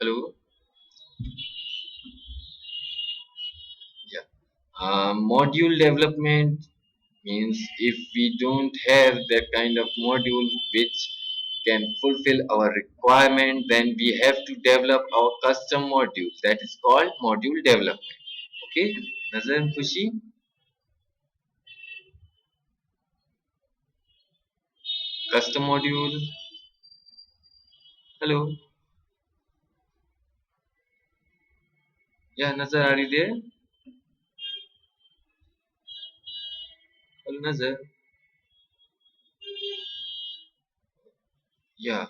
Hello. Yeah. Module development means if we don't have that kind of module which can fulfill our requirement, then we have to develop our custom module. That is called module development. Okay. Nazar and Khushi. Custom module. Hello. Yeah, Nazar, are you there? Hello, Nazar. Yeah.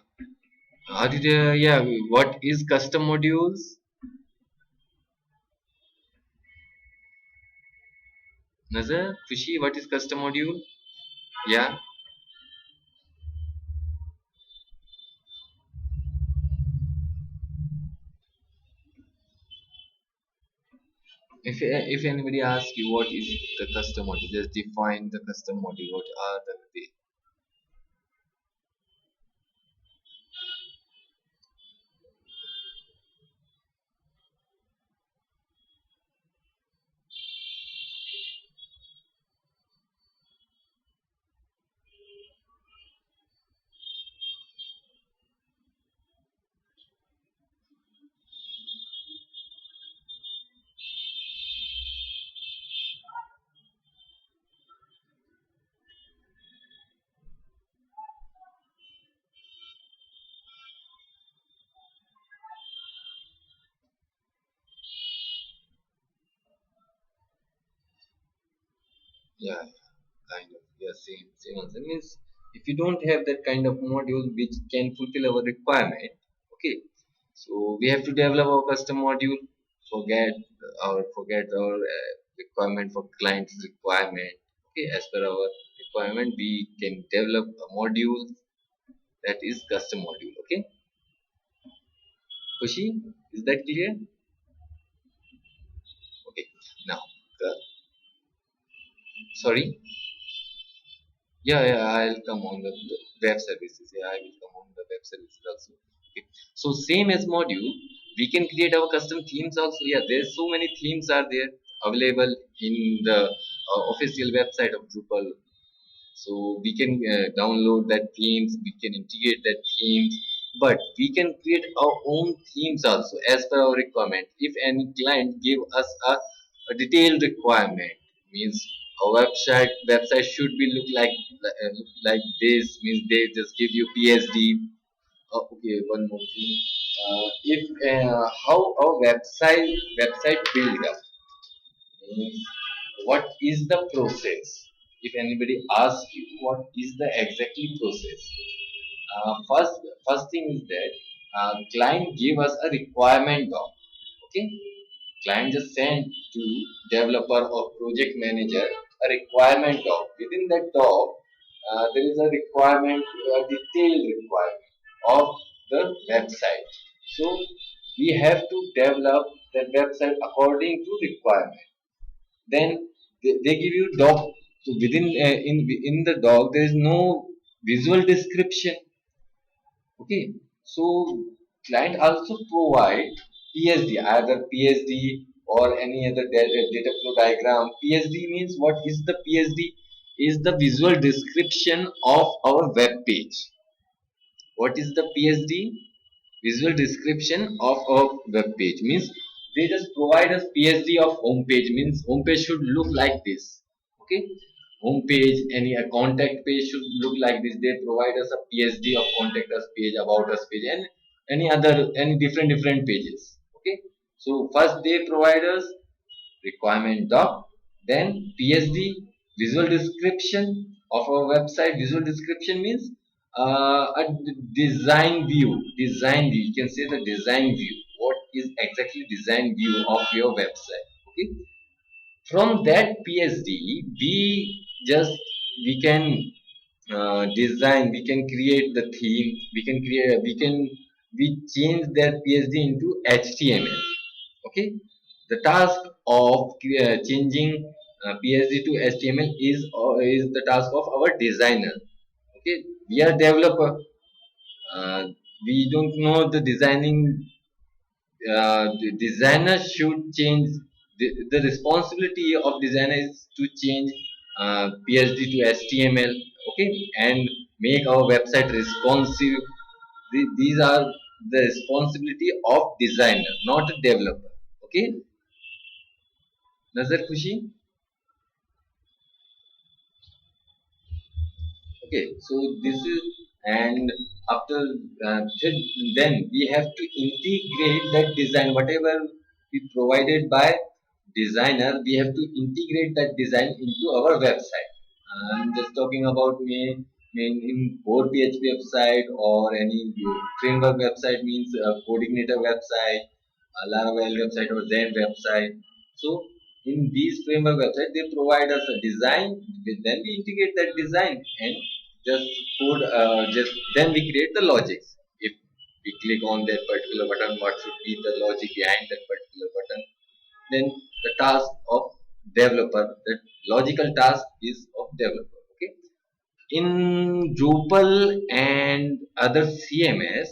Are you there? Yeah. What is custom modules? Nazar, Khushi, what is custom module? Yeah. If anybody asks you what is the custom module, just define the custom module. What are they? Yeah, kind of. Yeah, same answer. Means if you don't have that kind of module which can fulfill our requirement, okay. So we have to develop our custom module. Forget our requirement for client's requirement. Okay, as per our requirement, we can develop a module that is custom module. Okay, Kushi, is that clear? Okay, now, sorry. Yeah, I'll come on the web services. Yeah, I will come on the web services also. Okay. So same as module, we can create our custom themes also. Yeah, there's so many themes are there available in the official website of Drupal. So we can download that themes, we can integrate that themes, but we can create our own themes also as per our requirement. If any client give us a detailed requirement, means our website should be look like this. Means they just give you PSD. Okay, one more thing. If how our website build up means what is the process. If anybody asks you what is the exactly process, first thing is that client give us a requirement doc. Okay, client just send to developer or project manager a requirement doc. Within that doc, there is a requirement, a detailed requirement of the website. So we have to develop that website according to requirement. Then they give you doc. So within in the doc there is no visual description. Okay, so client also provide PSD, either PSD or any other data flow diagram. PSD means, what is the PSD? Is the visual description of our web page. What is the PSD? Visual description of our web page. Means they just provide us PSD of home page. Means home page should look like this. Okay, home page, any a contact page should look like this. They provide us a PSD of contact us page, about us page, and any different pages. Okay, so first they provide us requirement doc, then PSD, visual description of our website. Visual description means design view. Design view. You can say the design view. What is exactly design view of your website? Okay. From that PSD, we can design. We can create the theme. We change that PSD into HTML. Okay, the task of changing PSD to HTML is the task of our designer. Okay, we are developer. uh, we don't know the designing the designer should change the responsibility of designer is to change PSD to HTML, okay, and make our website responsive. These are the responsibility of designer, not a developer. Okay, Nazar Khushi. Okay, so this is, and after then we have to integrate that design, whatever we provided by designer, we have to integrate that design into our website. I'm just talking about in core PHP website or any framework website, means coordinator website, Laravel website or Zen website. So in these framework website, they provide us a design. Then we integrate that design and just code. Just then we create the logics. If we click on that particular button, what should be the logic behind that particular button? Then the task of developer, that logical task is of developer. Okay. In Drupal and other CMS,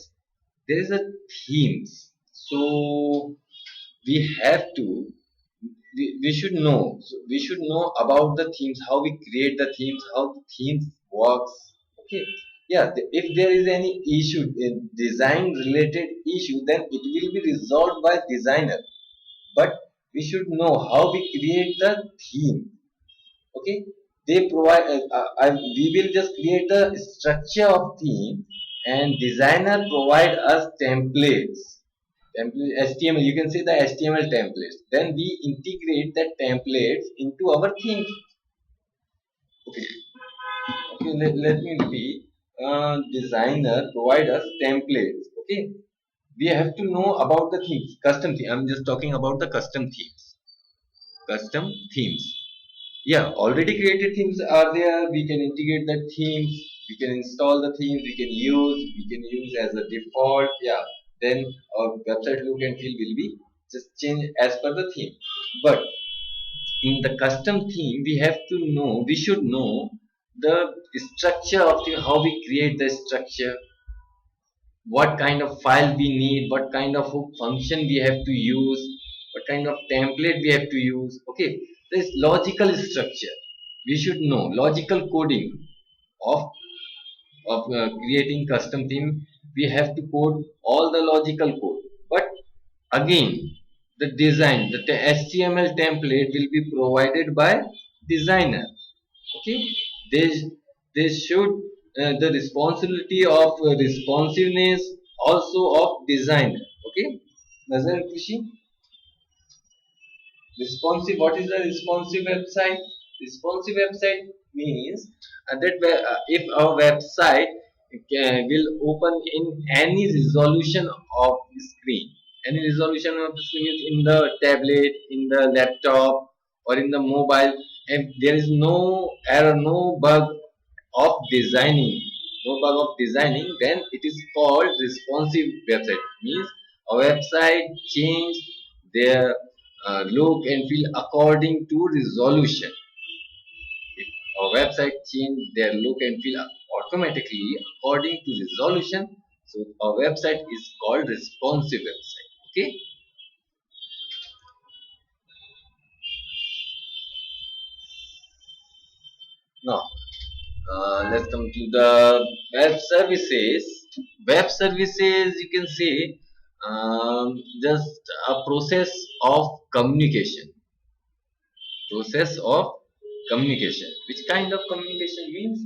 there is a themes. So we have to we should know, so we should know about the themes, how we create the themes, how the themes works. Okay, yeah, if there is any issue, a design related issue, then it will be resolved by designer, but we should know how we create the theme. Okay, they provide we will just create the structure of theme, and designer provide us templates. Template HTML, you can say the HTML templates. Then we integrate that templates into our theme. Okay, okay. Let me repeat. Designer provide us templates. Okay, we have to know about the themes. Custom theme. I'm just talking about the custom themes. Custom themes. Yeah, already created themes are there. We can integrate the themes. We can install the themes. We can use. We can use as a default. Yeah. Then our website look and feel will be just change as per the theme. But in the custom theme, we have to know. We should know the structure of the, how we create the structure, what kind of file we need, what kind of hook function we have to use, what kind of template we have to use. Okay, this logical structure. We should know logical coding of creating custom theme. We have to code all the logical code. But again, the design, the HTML template will be provided by designer. Okay, they they should the responsibility of responsiveness also of designer. Okay, Nazar Kushi, responsive, what is the responsive website? Responsive website means if our website will open in any resolution of the screen. Any resolution of the screen is in the tablet, in the laptop, or in the mobile, and there is no error, no bug of designing, no bug of designing, then it is called responsive website. Means a website change their look and feel according to resolution. If a website change their look and feel automatically according to resolution, so a website is called responsive website. Okay. Now let's come to the web services. Web services, you can say, just a process of communication. Process of communication. Which kind of communication means?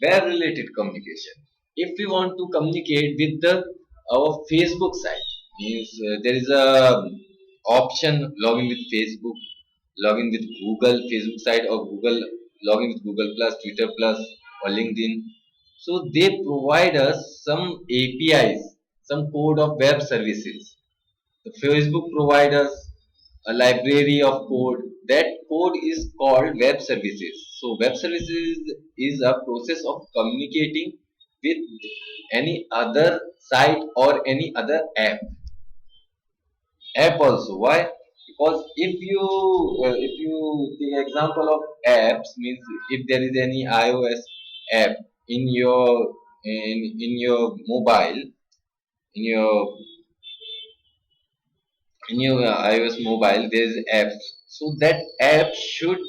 Web related communication. If we want to communicate with the our Facebook site, means there is a option login with Facebook, login with Google Facebook site, or Google login with Google Plus, Twitter Plus, or LinkedIn. So they provide us some APIs, some code of web services. The Facebook provides us a library of code. That code is called web services. So web services is a process of communicating with any other site or any other app also. Why? Because if you take example of apps, means if there is any iOS app in your in your mobile, in your in your iOS mobile there is apps. So that app should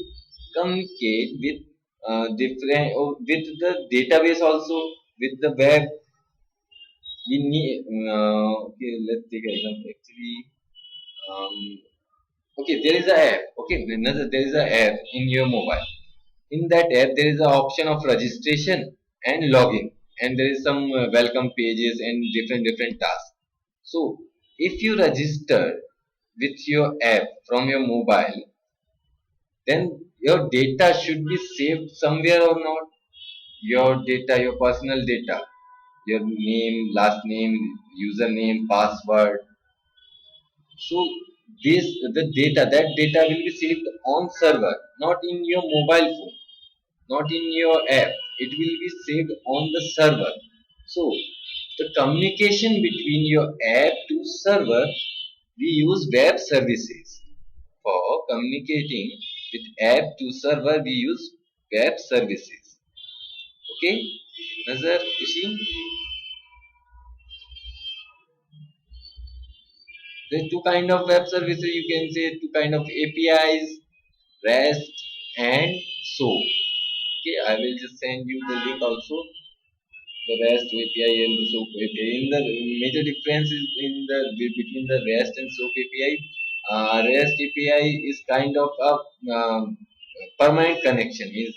communicate with different with the database also, with the web. We need okay, let's take an example actually. um, okay, there is a app. Okay, another, there is a app in your mobile. In that app there is an option of registration and login, and there is some welcome pages and different tasks. So if you register with your app from your mobile, then your data should be saved somewhere or not. Your data, your personal data, your name, last name, username, password. So this, the data, that data will be saved on server, not in your mobile phone, not in your app. It will be saved on the server. So the communication between your app to server, we use web services. For communicating with app to server, we use web services. Okay, Nazar, Kushi? There are two kind of web services. You can say two kind of APIs, REST and SOAP. Okay, I will just send you the link also. The REST API and the SOAP API. In the major difference is in the between the REST and SOAP API. REST API is kind of a permanent connection. Is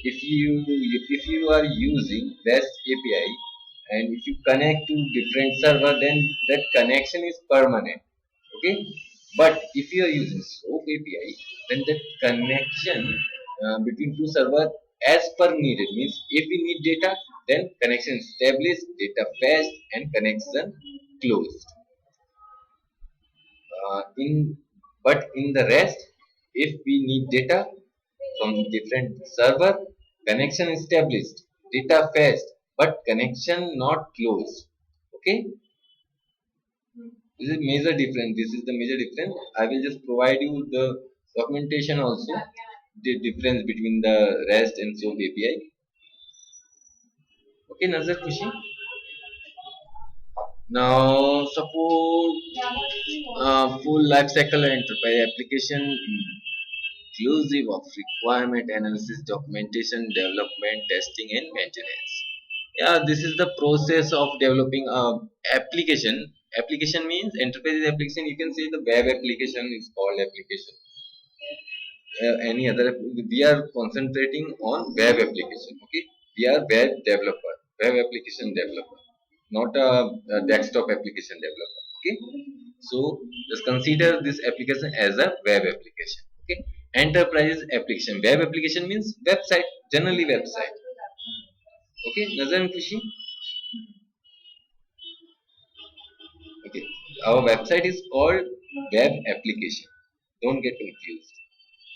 if you are using REST API and if you connect to different server, then that connection is permanent. Okay, but if you are using SOAP API, then the connection between two server as per needed, means if we need data, then connection established, data fetched and connection closed. In But in the rest, if we need data from different server, connection established, data fetched, but connection not closed. Okay, this is major difference. This is the major difference. I will just provide you the documentation also, the difference between the REST and SOAP API. Okay, Nazar, Kushi. Now support full life cycle enterprise application inclusive of requirement analysis, documentation, development, testing, and maintenance. Yeah, this is the process of developing a application. Application means enterprise application. You can say the web application is called application. Any other, we are concentrating on web application. Okay, we are web application developer, not a desktop application developer. Okay, so just consider this application as a web application. Okay, enterprise application, web application means website, generally website. Okay, Nazar and Kushi. Okay, our website is called web application, don't get confused.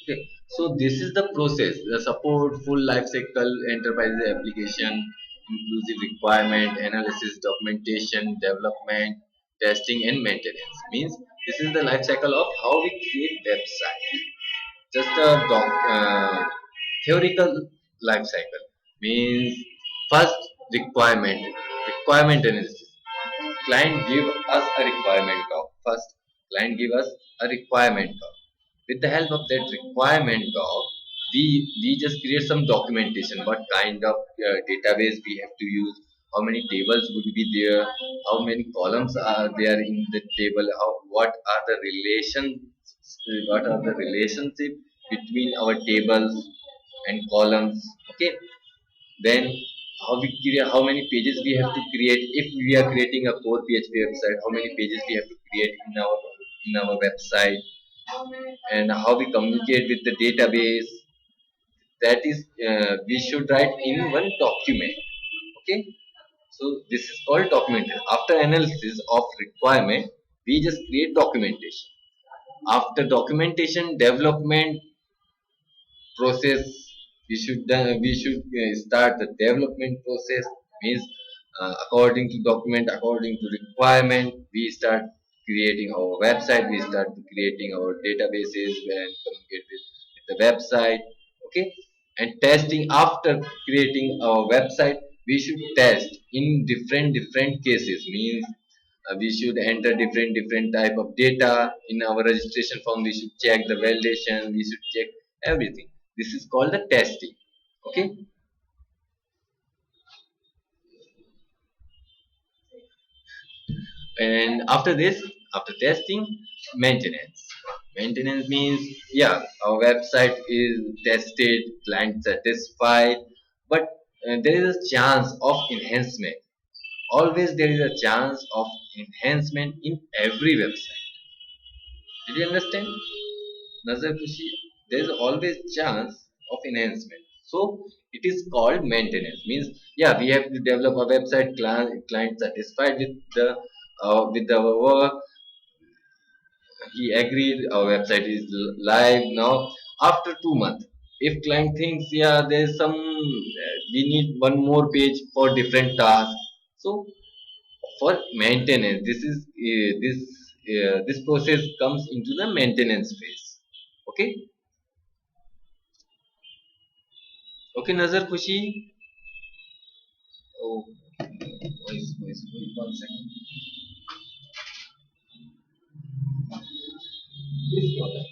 Okay, so this is the process. The support full life cycle enterprise application, inclusive requirement analysis, documentation, development, testing, and maintenance. Means this is the life cycle of how we create website. Just a theoretical life cycle. Means first, requirement analysis. Client give us a requirement of first. Client give us a requirement of, with the help of that requirement of, we just create some documentation, what kind of database we have to use, how many tables would be there, how many columns are there in the table, how, what are the relationship between our tables and columns. Okay, then how we create, how many pages we have to create if we are creating a core PHP website, how many pages we have to create in our website, and how we communicate with the database. That is, we should write in one document. Okay, so this is called documentation. After analysis of requirement, we just create documentation. After documentation development process, we should start the development process. Means according to document, according to requirement, we start creating our website, we start creating our databases and communicate with the website. Okay, and testing. After creating our website, we should test in different cases. Means We should enter different type of data in our registration form. We should check the validation. We should check everything. This is called the testing. Okay. And after this, after testing, maintenance. Maintenance means, yeah, our website is tested, client satisfied, but there is a chance of enhancement. Always there is a chance of enhancement in every website. Did you understand? Nazar Kushi, there is always chance of enhancement. So it is called maintenance. Means, yeah, we have to develop a website, client satisfied with our work. He agreed, our website is live now. After 2 months, if client thinks, yeah, there's some, we need one more page for different tasks. So for maintenance, this process comes into the maintenance phase. Okay. Okay, Nazar Khushi. Oh, wait 1 second. Please go ahead.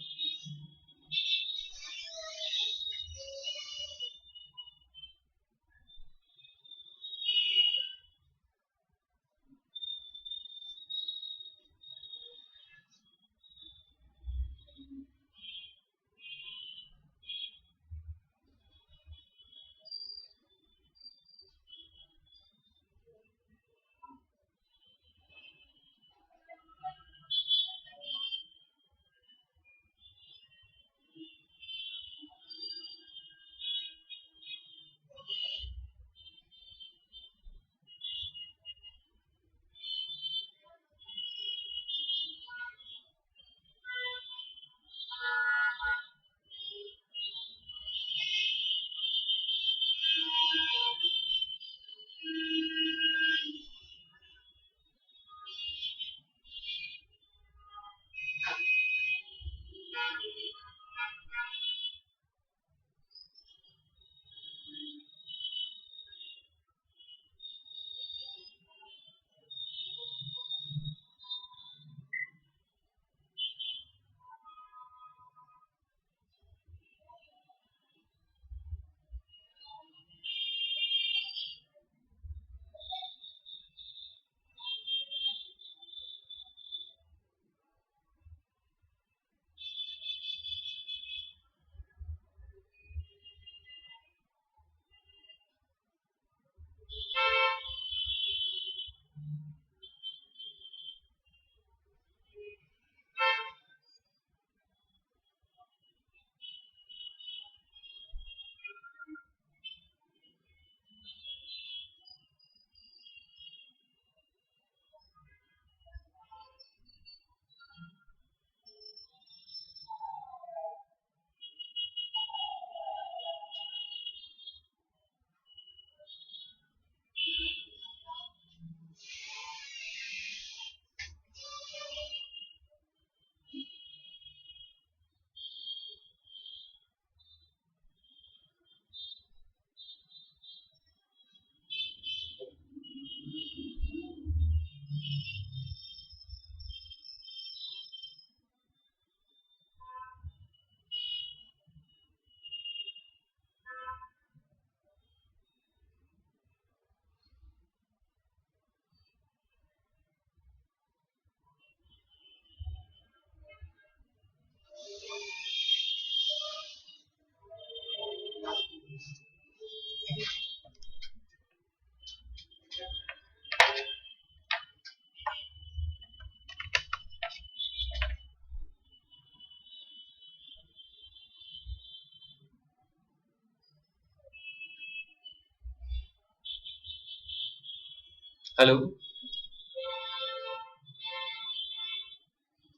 Hello.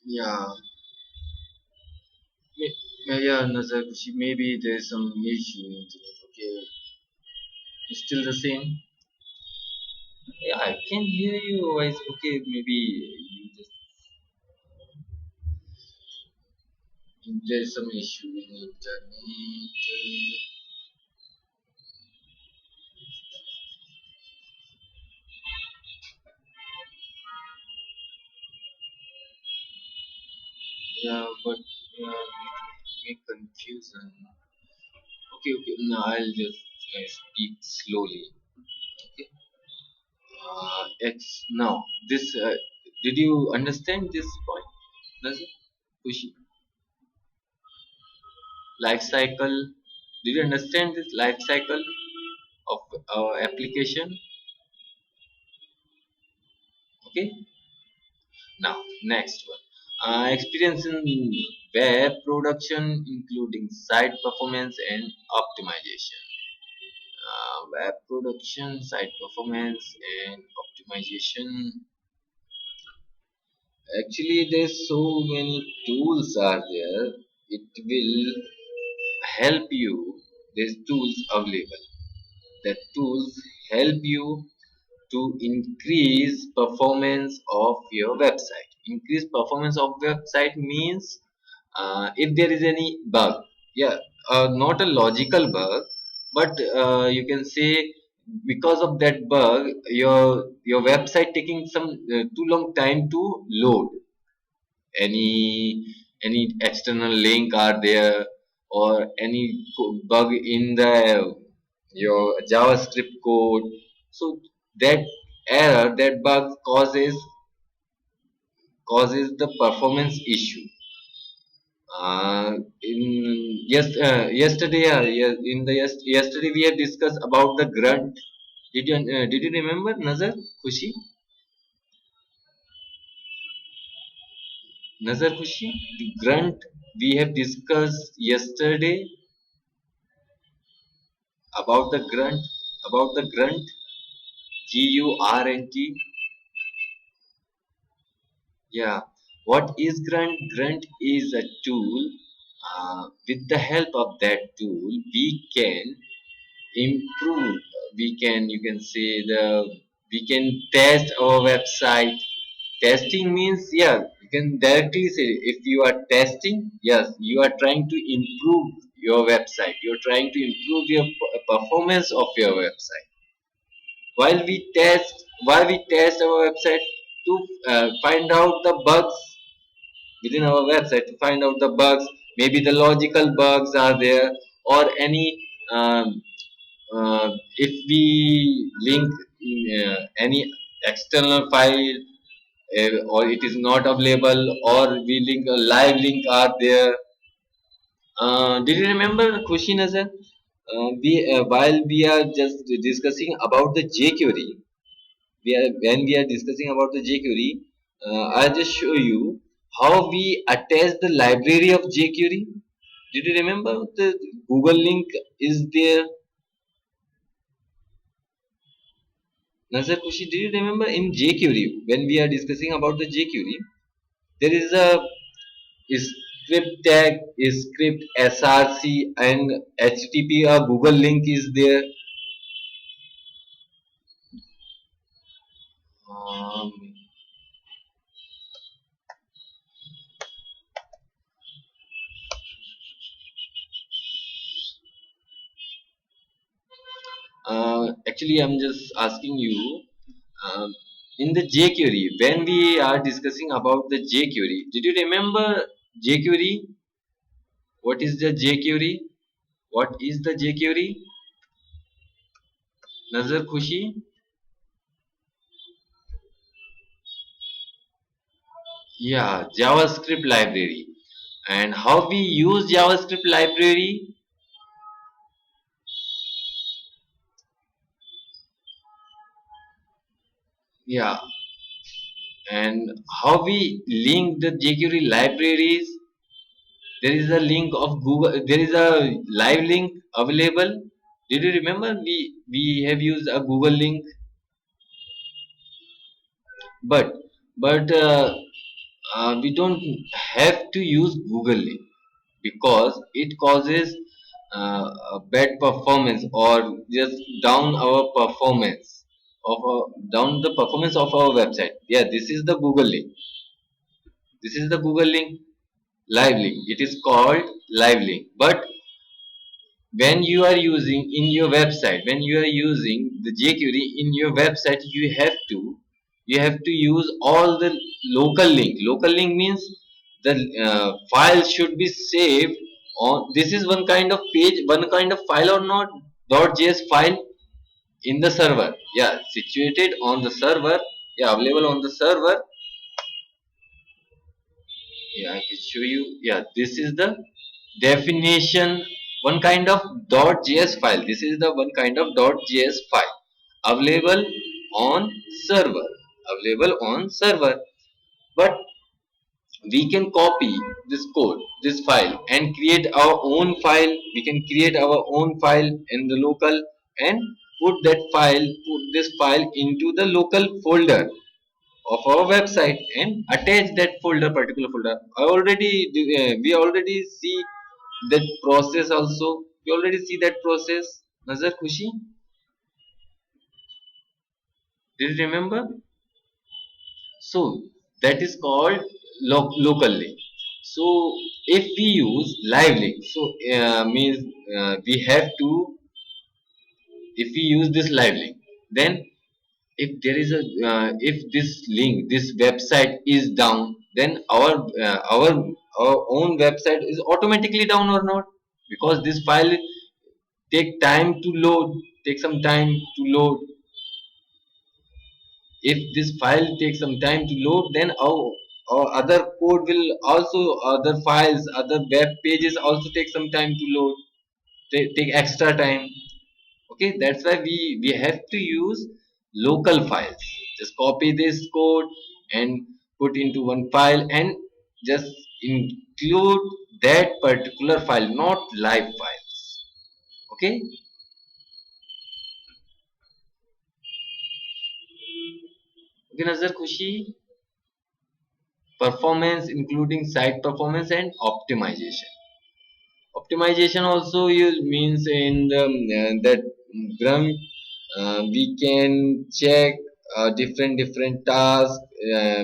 Yeah. Yeah, Nazar Kushi. Maybe there's some issue in internet. Okay. It's still the same. Yeah, I can hear you. Voice. Okay. Maybe you just, there's some issue in internet. Yeah, but make confusion. Okay, okay. No, I'll just speak slowly. Okay. It's now this. Did you understand this point? Does it? Kushi? Life cycle. Did you understand this life cycle of our application? Okay. Now, next one. Experience in web production, including site performance and optimization. Web production, site performance, and optimization. Actually, there's so many tools are there. It will help you. There's tools available. That tools help you to increase performance of your website. Increase performance of website means if there is any bug, yeah, not a logical bug, but you can say because of that bug, your website taking some too long time to load. Any external link are there, or any bug in the your JavaScript code. So that error, that bug causes the performance issue. In yesterday, yesterday we have discussed about the grunt. Did you remember, Nazar, Khushi, Nazar, Khushi, the grunt we have discussed yesterday about the grunt, about the grunt, Grunt. Yeah. What is Grunt? Grunt is a tool. With the help of that tool, we can improve. We can, you can say we can test our website. Testing means, yeah, you can directly say if you are testing, yes, you are trying to improve your website. You're trying to improve your performance of your website. While we test our website to find out the bugs within our website, to find out the bugs, maybe the logical bugs are there, or any um, if we link any external file, or it is not available, or we link a live link are there. Did you remember, Khushi Nazar? While we are just discussing about the jQuery, when we are discussing about the jQuery, I'll just show you how we attach the library of jQuery. Did you remember the Google link is there? Nazar, Kushi, did you remember in jQuery when we are discussing about the jQuery, there is a script tag, script src, and HTTP. A Google link is there. Um, Actually, I'm just asking you, um, in the jQuery, when we are discussing about the jQuery, did you remember jQuery? What is the jQuery? What is the jQuery? Nazar, Khushi? Yeah, JavaScript library. And how we use JavaScript library? Yeah, and how we link the jQuery libraries? There is a link of Google. There is a live link available. Did you remember we have used a Google link, but but we don't have to use Google link because it causes a bad performance, or just down our performance down the performance of our website. Yeah, this is the Google link. This is the Google link, live link. It is called live link. But when you are using in your website, when you are using the jQuery in your website, you have to use all the local link. Local link means the file should be saved on, this is one kind of page, one kind of file or not, .js file in the server, yeah, situated on the server, yeah, available on the server. Yeah, I can show you. Yeah, this is the definition, one kind of .js file. This is the one kind of .js file available on server, available on server. But we can copy this code, this file, and create our own file. We can create our own file in the local, and put this file into the local folder of our website and attach that folder, particular folder. We already see that process also. We already see that process. Nazar Khushi, did you remember? So that is called local link. So if we use live link, so means we have to, if we use this live link, then if there is a if this link, this website is down, then our own website is automatically down or not, because this file take time to load, take some time to load. If this file takes some time to load, then our other code will also, other files, other web pages also take some time to load, take extra time. Okay, that's why we have to use local files. Just copy this code and put into one file, and just include that particular file, not live files. Okay. Okay, Nazar Khushi. Performance, including site performance and optimization. Optimization also use means in the that gram, we can check different tasks.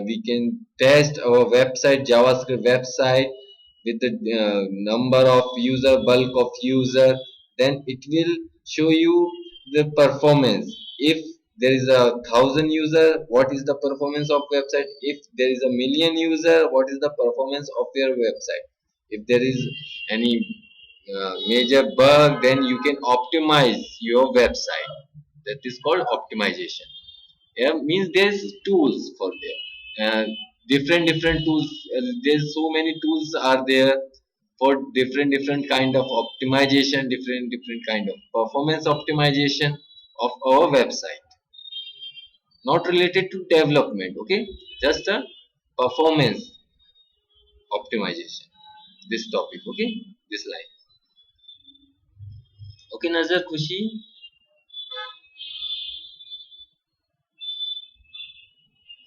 We can test our website, JavaScript website, with the number of user, bulk of user. Then it will show you the performance. If there is 1,000 user, what is the performance of website? If there is 1,000,000 user, what is the performance of your website? If there is any major bug, then you can optimize your website. That is called optimization. Yeah, means there's tools for there, different tools. There's so many tools are there for different kind of optimization, different kind of performance optimization of our website, not related to development. Okay, just a performance optimization, this topic. Okay, this line. Okay, Nazar Khushi.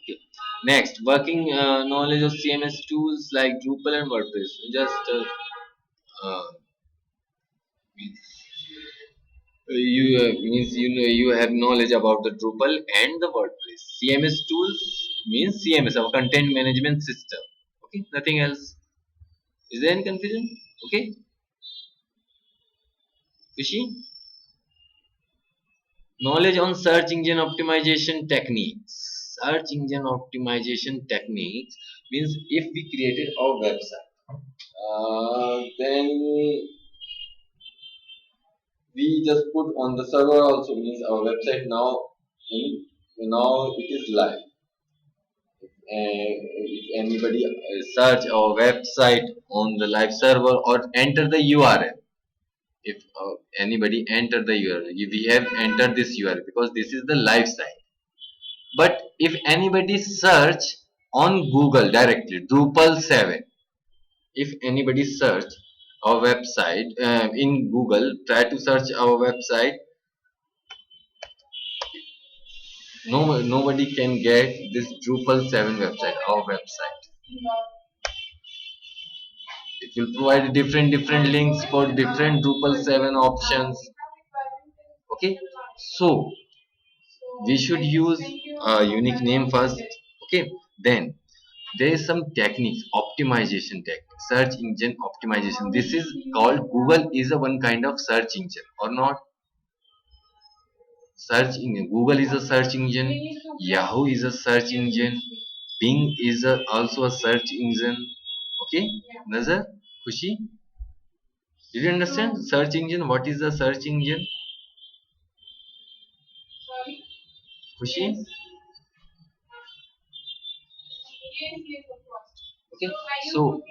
Okay. Next, working knowledge of CMS tools like Drupal and WordPress. Just uh, you means you know you have knowledge about the Drupal and the WordPress. CMS tools means CMS, our content management system. Okay, nothing else. Is there any confusion? Okay, Kushi. Knowledge on search engine optimization techniques. Search engine optimization techniques means if we created our website, then we just put on the server also, means our website now now it is live. If anybody search our website on the live server or enter the URL, if anybody enter the URL, we have entered this URL because this is the live site. But if anybody search on Google directly Drupal 7, if anybody search our website in Google, try to search our website, nobody can get this Drupal 7 website, our website. It will provide different links for different Drupal 7 options. Okay, so we should use a unique name first. Okay, then there is some techniques, optimization technique, search engine optimization. This is called, Google is a one kind of search engine or not? Search engine, Google is a search engine, Yahoo is a search engine, Bing is also a search engine. Okay, Nazar, Khushi, did you understand search engine? What is the search engine? Khushi? Okay, so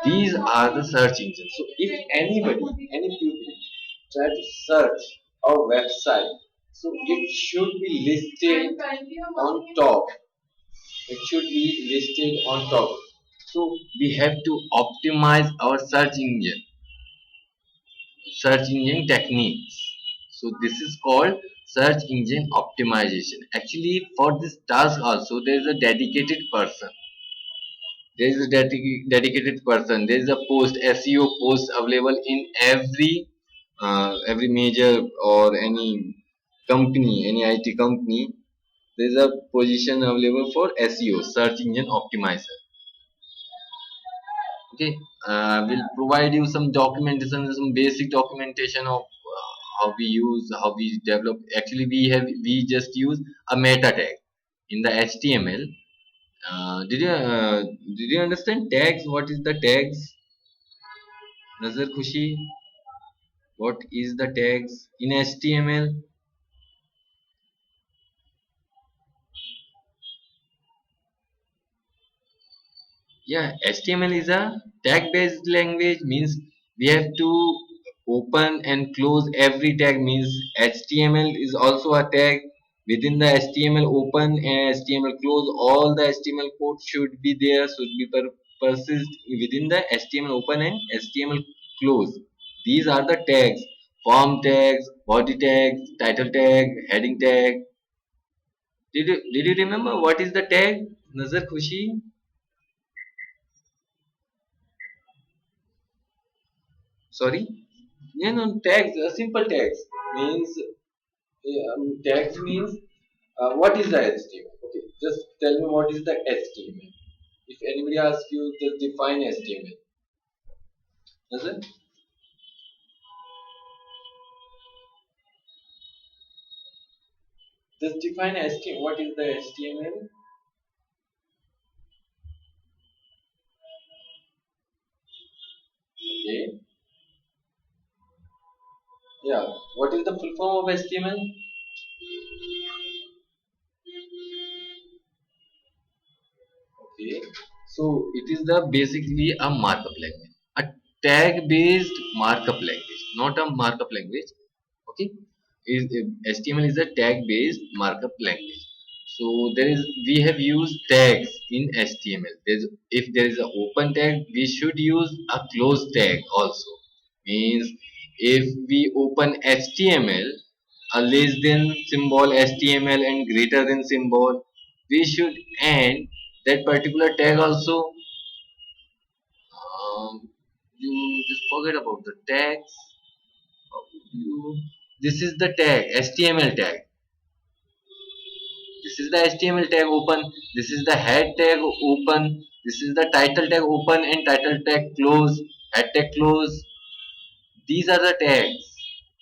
these are the search engines. So if anybody, any people try to search our website, so it should be listed on top. It should be listed on top. So we have to optimize our search engine techniques. So this is called search engine optimization. Actually, for this task also there is a dedicated person. There is a dedicated person. There is a post, SEO post available in every major or any company, any IT company. There is a position available for SEO, search engine optimizer. Okay, we'll provide you some documentation, some basic documentation of how we use, how we develop. Actually, we just use a meta tag in the HTML. Did you understand tags? What is the tags? Nazar Khushi, what is the tags in HTML? Yeah, HTML is a tag based language, means we have to open and close every tag. Means HTML is also a tag. Within the HTML open and HTML close, all the HTML code should be there, should be persist within the HTML open and HTML close. These are the tags: form tags, body tags, title tag, heading tag. Did you remember what is the tag? Nazar Khushi? Sorry? Yeah, no, tags, simple tags means tags means what is the HTML? Okay, just tell me what is the HTML. If anybody asks you, just define HTML. Does it? Just define HTML. What is the HTML? Okay. Yeah. What is the full form of HTML? Okay. So it is the basically a markup language, a tag based markup language, not a markup language. Okay, HTML is a tag based markup language. So we have used tags in HTML. If there is an open tag, we should use a close tag also. Means if we open HTML, a less than symbol HTML and greater than symbol, we should end that particular tag also. You just forget about the tags. This is the tag, HTML tag. This is the HTML tag open. This is the head tag open. This is the title tag open and title tag close. Head tag close. These are the tags.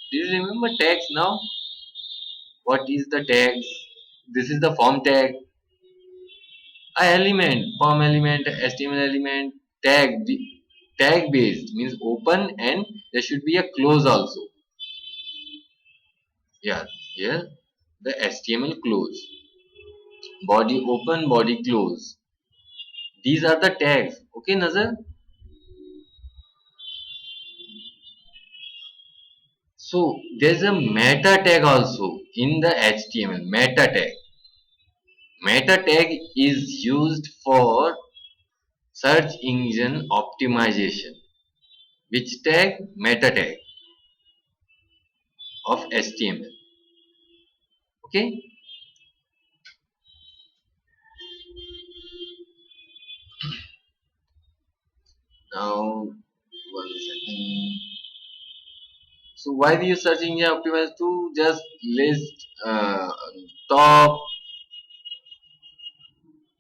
Do you remember tags now? What is the tags? This is the form tag. A element, form element, HTML element, tag based means open and there should be a close also. Yeah, here the HTML close. Body open, body close. These are the tags. Okay, Nazar? So there's a meta tag also in the HTML. Meta tag. Meta tag is used for search engine optimization. Which tag? Meta tag of HTML. Okay. Now one second. So why we use search engine optimizer to just list top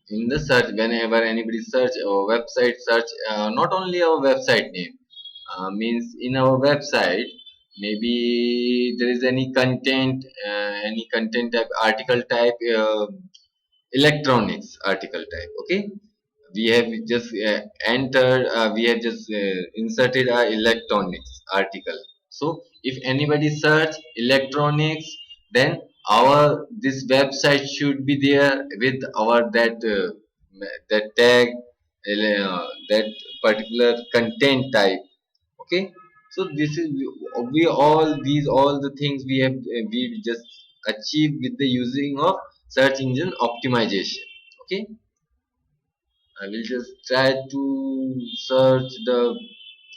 in the search whenever anybody search our website search, not only our website name, means in our website maybe there is any content type, article type, electronics article type. Okay, we have just entered, we have just inserted a electronics article. So if anybody search electronics, then our this website should be there with our that tag, that particular content type. Okay, so this is, we all these all the things we have we just achieved with the using of search engine optimization. Okay, I will just try to search the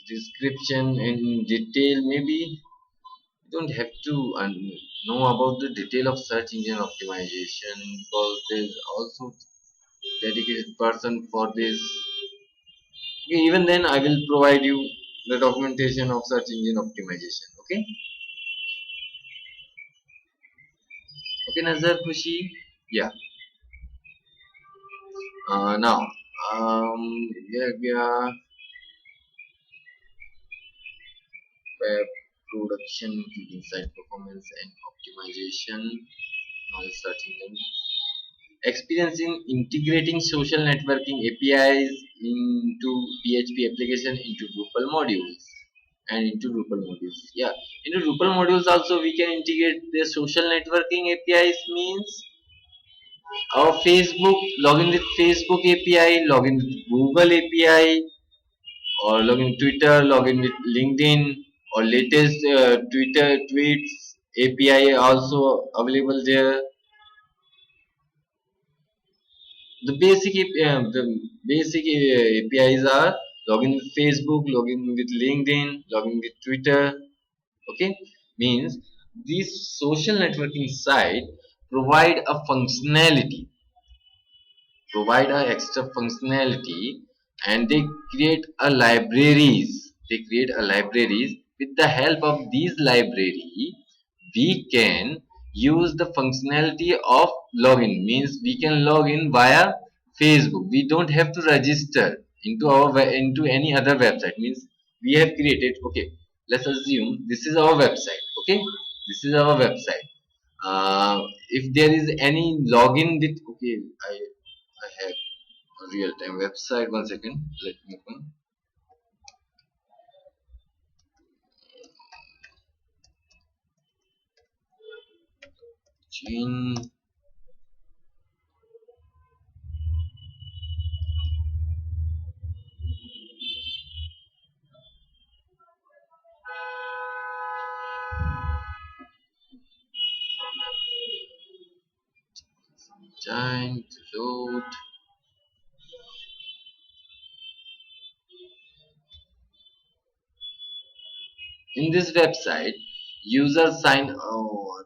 description in detail. Maybe you don't have to know about the detail of search engine optimization, because there's also dedicated person for this. Okay, even then I will provide you the documentation of search engine optimization. Okay, okay, Nazar Khushi. Yeah. Now, we are web production, including site performance and optimization, knowledge search engine. Experience in integrating social networking APIs into PHP application into Drupal modules and into Drupal modules. Yeah, into Drupal modules also we can integrate the social networking APIs. Means our Facebook, login with Facebook API, login with Google API, or login Twitter, login with LinkedIn, or latest Twitter tweets API also available there. The basic APIs are login with Facebook, login with LinkedIn, login with Twitter. Okay, means these social networking site provide a functionality, provide a extra functionality, and they create a libraries. With the help of these library, we can use the functionality of login. Means we can log in via Facebook. We don't have to register into into any other website. Means we have created, okay, let's assume this is our website. Okay, this is our website. If there is any login with, okay, I have a real time website. One second, let me open. Gene time to load. In this website, user sign. Oh,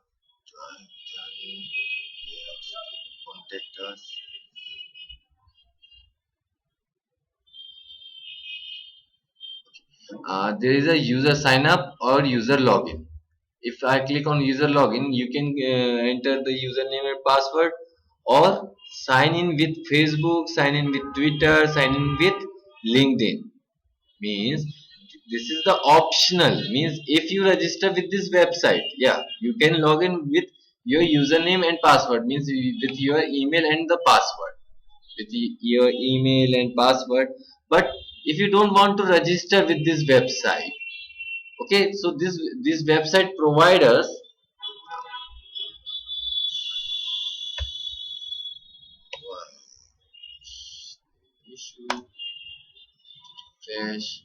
contact us. There is a user sign up or user login. If I click on user login, you can enter the username and password, or sign in with Facebook, sign in with Twitter, sign in with LinkedIn. Means this is the optional. Means if you register with this website, yeah, you can log in with your username and password. Means with your email and the password, with your email and password. But if you don't want to register with this website, okay, so this website provide us issue flash.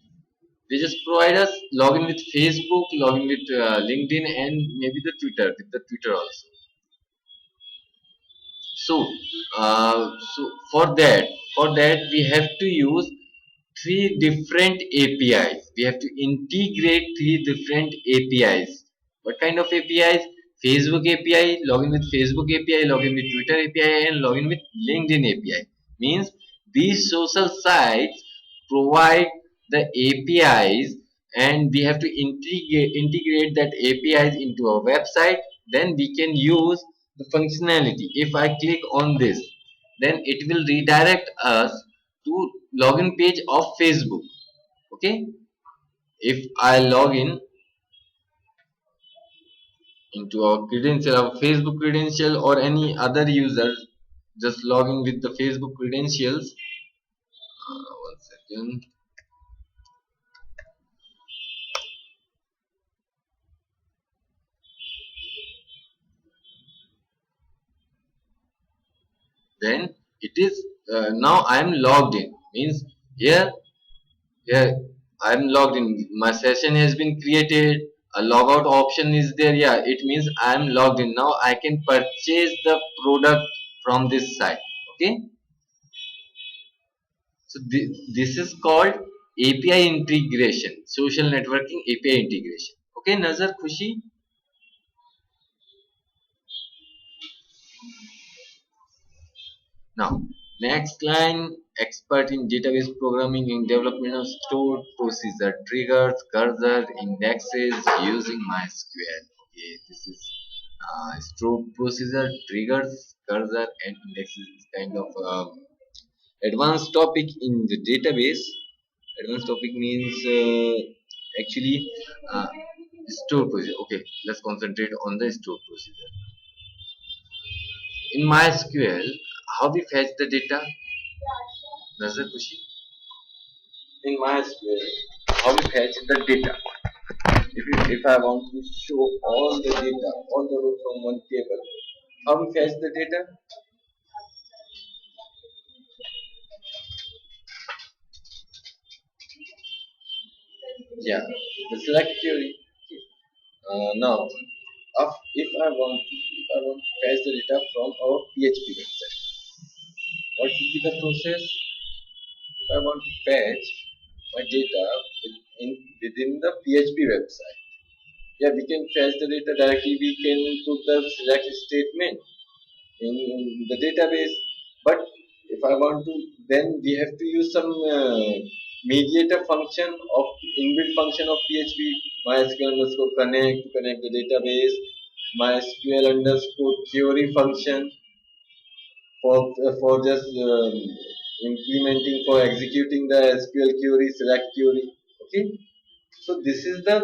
They just provide us login with Facebook, login with LinkedIn, and maybe the Twitter, with the Twitter also. So for that we have to use three different APIs. We have to integrate three different APIs. What kind of APIs? Facebook API, login with Facebook API, login with Twitter API, and login with LinkedIn API. Means these social sites provide the APIs, and we have to integrate that APIs into our website. Then we can use the functionality. If I click on this, then it will redirect us to login page of Facebook. Okay, if I log in into our credential, our Facebook credential, or any other user just log in with the Facebook credentials, One second. Then it is now I am logged in. Means here I am logged in. My session has been created. A logout option is there. Yeah, it means I am logged in. Now I can purchase the product from this site. Okay. So this is called API integration, social networking API integration. Okay, Nazar Khushi. Now, next line, expert in database programming and development of stored procedure, triggers, cursor, indexes using MySQL. Okay, this is stored procedure, triggers, cursor, and indexes is kind of advanced topic in the database. Advanced topic means actually uh, stored procedure. Okay, let's concentrate on the stored procedure. In MySQL, how we fetch the data? Nazar Kushi? In MySQL, how we fetch the data. If I want to show all the data, all the rows from one table, how we fetch the data? Yeah, the select query. Now, if I want to fetch the data from our PHP website, what should be the process? If I want to fetch my data within the PHP website, yeah, we can fetch the data directly. We can put the select statement in the database. But if I want to, then we have to use some mediator function of inbuilt function of PHP, MySQL underscore connect to connect the database, MySQL underscore query function for just implementing for executing the SQL query, select query. Okay, so this is the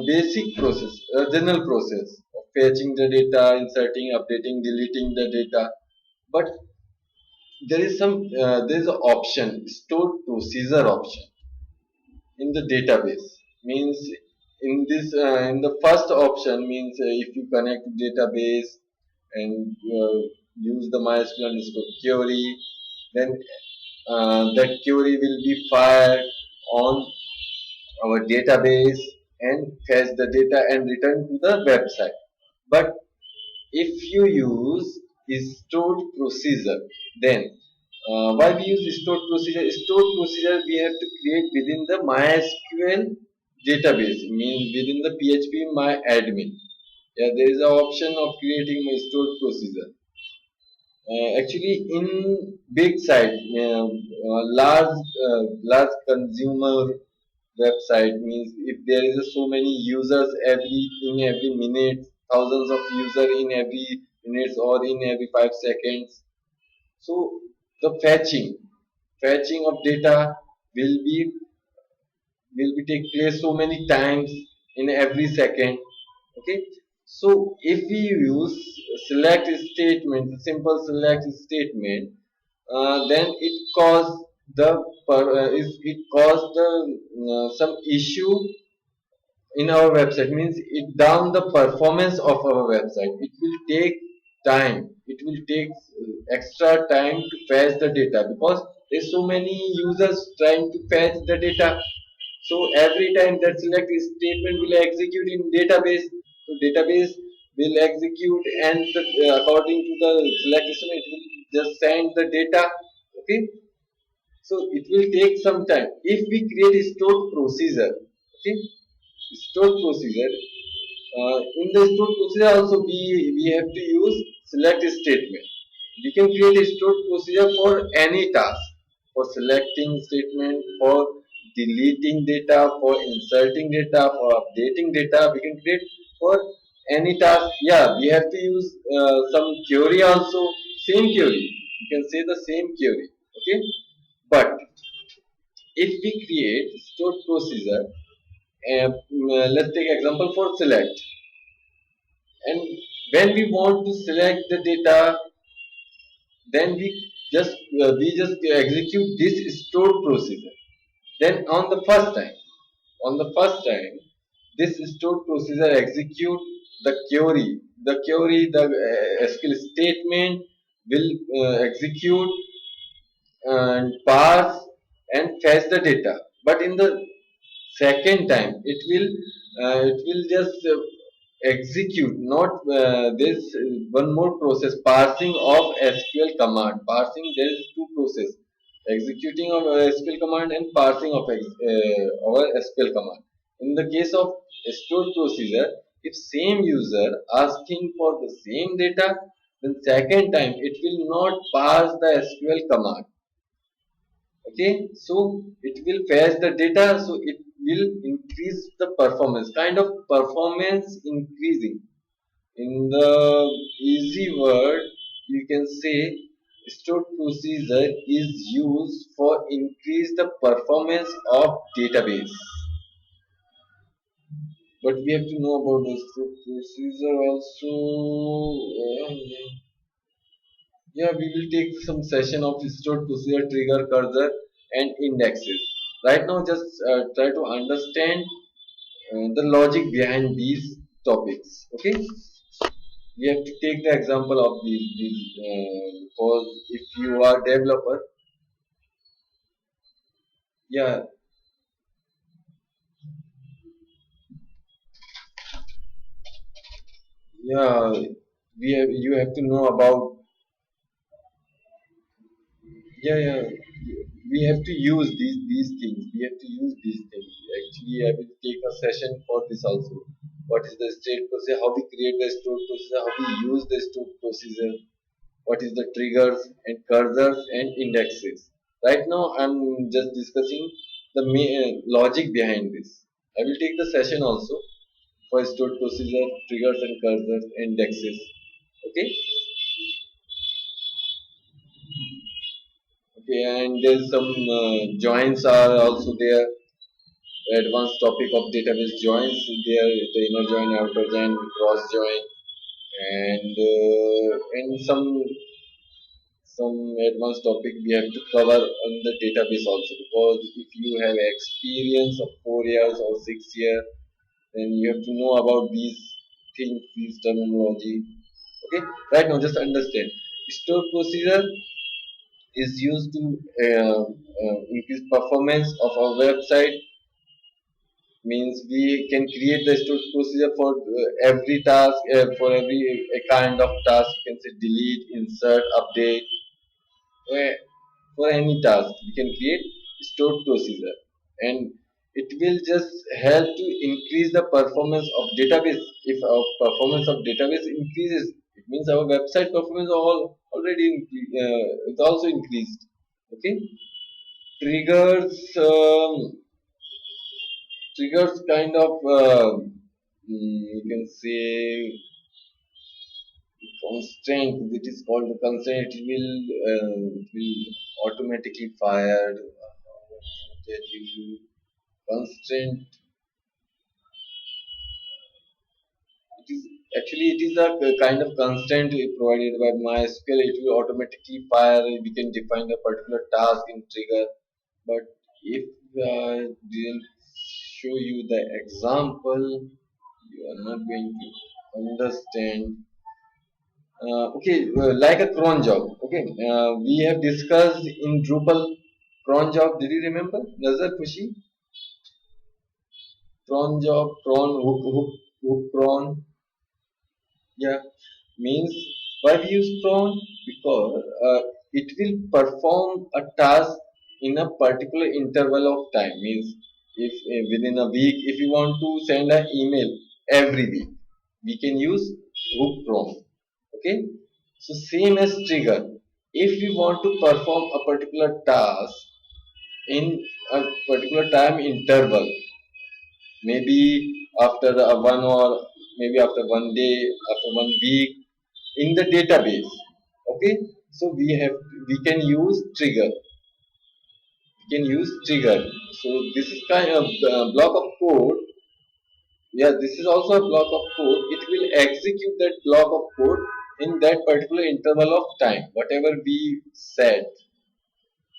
basic process, general process of fetching the data, inserting, updating, deleting the data. But there is an option, stored procedure option in the database. Means in the first option means if you connect to database and use the MySQL underscore query, then that query will be fired on our database and fetch the data and return to the website. But if you use stored procedure, then why we use stored procedure? Stored procedure we have to create within the MySQL database, means within the PHP MyAdmin. Yeah, there is an option of creating a stored procedure. Actually, in big site, large consumer website means if there is so many users every minute, thousands of users in every minutes or in every 5 seconds. So the fetching of data will be will be take place so many times in every second. Okay, so if we use select statement, simple select statement, then it cause it cause the some issue in our website, means it down the performance of our website. It will take time, it will take extra time to fetch the data because there's so many users trying to fetch the data. So every time that select statement will execute in database, so database will execute and according to the select statement it will just send the data. Okay, so it will take some time. If we create a stored procedure, okay, stored procedure, in the stored procedure also we have to use select statement. We can create a stored procedure for any task, for selecting statement, for deleting data, for inserting data, for updating data. We can create for any task. Yeah, we have to use some query also, same query. You can say the same query. Okay, but if we create stored procedure, let's take example for select. And when we want to select the data, then we just we just execute this stored procedure. Then on the first time, this stored procedure execute the SQL statement will execute and parse and fetch the data. But in the second time, it will just execute not this one more process, parsing of SQL command. Parsing, there is two process: executing of SQL command and parsing of our SQL command. In the case of stored procedure, if same user asking for the same data, then second time it will not parse the SQL command. Okay, so it will fetch the data, so it will increase the performance, kind of performance increasing. In the easy word, you can say stored procedure is used for increase the performance of database. But we have to know about the stored procedure also. Yeah, we will take some session of stored procedure, trigger, cursor, and indexes. Right now, just try to understand the logic behind these topics. Okay, we have to take the example of these because if you are developer, yeah, yeah, you have to know about, yeah, we have to use these things. We have to use these things. Actually, I will take a session for this also. What is the state procedure? How we create the stored procedure? How we use the stored procedure? What is the triggers and cursors and indexes? Right now, I'm just discussing the logic behind this. I will take the session also for stored procedure, triggers and cursors, indexes. Okay. Okay, and there's some joins are also there. Advanced topic of database joins there, the inner join, outer join, cross join, and some advanced topic we have to cover on the database also, because if you have experience of 4 years or 6 years, then you have to know about these things, these terminology. Okay, right now just understand. Stored procedure is used to increase performance of our website. Means we can create the stored procedure for every task, for every kind of task. You can say delete, insert, update. For any task, we can create stored procedure, and it will just help to increase the performance of database. If our performance of database increases, it means our website performance it's also increased. Okay, triggers. Triggers kind of you can say constraint. It is called the constraint. It will automatically fired. That you constraint. It is actually, it is a kind of constraint provided by MySQL. It will automatically fire. We can define a particular task in trigger. But if I didn't show you the example, you are not going to understand. Okay, like a cron job. Okay, we have discussed in Drupal cron job. Did you remember? Nazar Kushi? Cron job, cron, hook cron. Yeah, means why we use cron? Because it will perform a task in a particular interval of time. Means if within a week, if you want to send an email every week, we can use hook cron. Okay, so same as trigger. If we want to perform a particular task in a particular time interval, maybe after one, or maybe after one day, after one week, in the database. Okay, so we can use trigger. We can use trigger. So this is kind of block of code. Yeah, this is also a block of code. It will execute that block of code in that particular interval of time, whatever we said,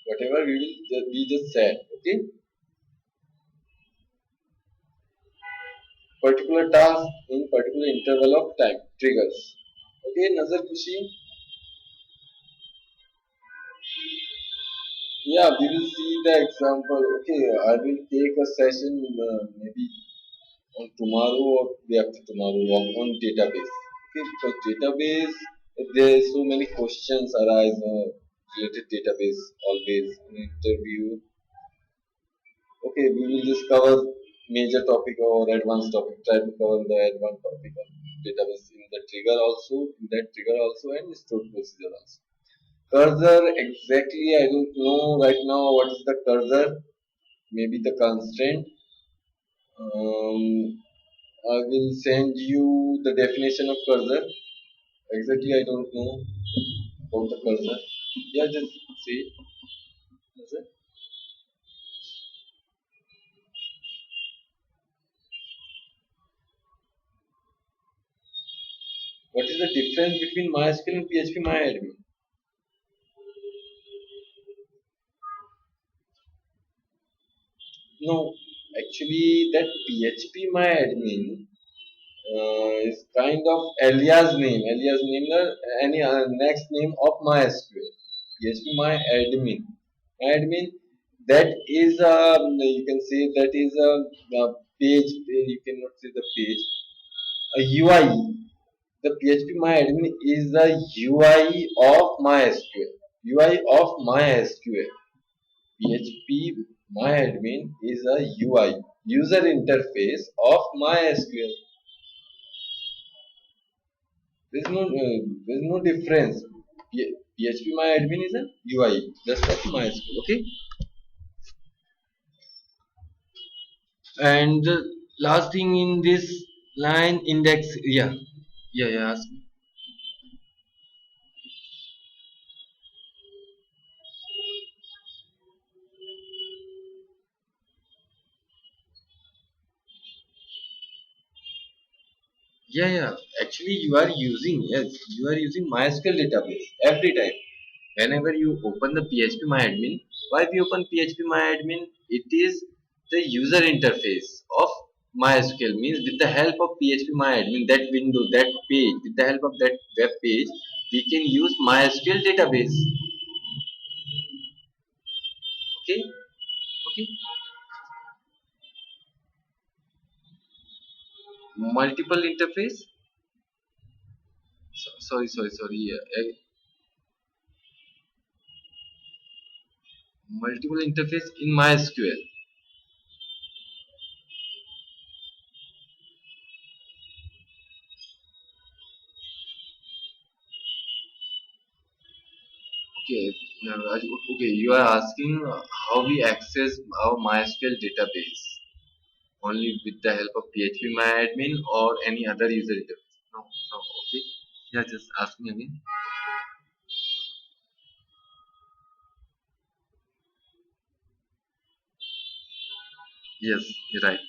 whatever we just said, okay, particular task in particular interval of time triggers. Okay, Nazar Kushi. Yeah, we will see the example. Okay, I will take a session maybe on tomorrow or day after tomorrow on database. Okay, because database, there are so many questions arise related database always in interview. Okay, we will just cover major topic or advanced topic. Try to cover the advanced topic of database in the trigger also, in that trigger also, and stored procedure also. Cursor, exactly, I don't know right now what is the cursor. Maybe the constraint. I will send you the definition of cursor. Exactly, I don't know about the cursor. Yeah, just see. Cursor. What is the difference between MySQL and PHP MyAdmin? No, actually, that PHP MyAdmin is kind of alias name, any next name of MySQL. PHP MyAdmin. MyAdmin, that is you can say that is a page. You cannot say the page. A UI. The PHP MyAdmin is the UI of MySQL. UI of MySQL. PHP MyAdmin is a UI, user interface of MySQL. There's no difference. PHP MyAdmin is a UI, just of MySQL. Okay. And the last thing in this line index, yeah, yeah. Ask me. Yeah. Actually, you are using MySQL database every time. Whenever you open the PHP MyAdmin, why we open PHP MyAdmin? It is the user interface of MySQL. Means with the help of PHP MyAdmin, that window, that page, with the help of that web page, we can use MySQL database. Okay, okay. Multiple interface. Sorry. Multiple interface in MySQL. Okay, okay. You are asking how we access our MySQL database. Only with the help of PHP MyAdmin or any other user interface? No, okay. Yeah, just ask me again. Yes, you're right.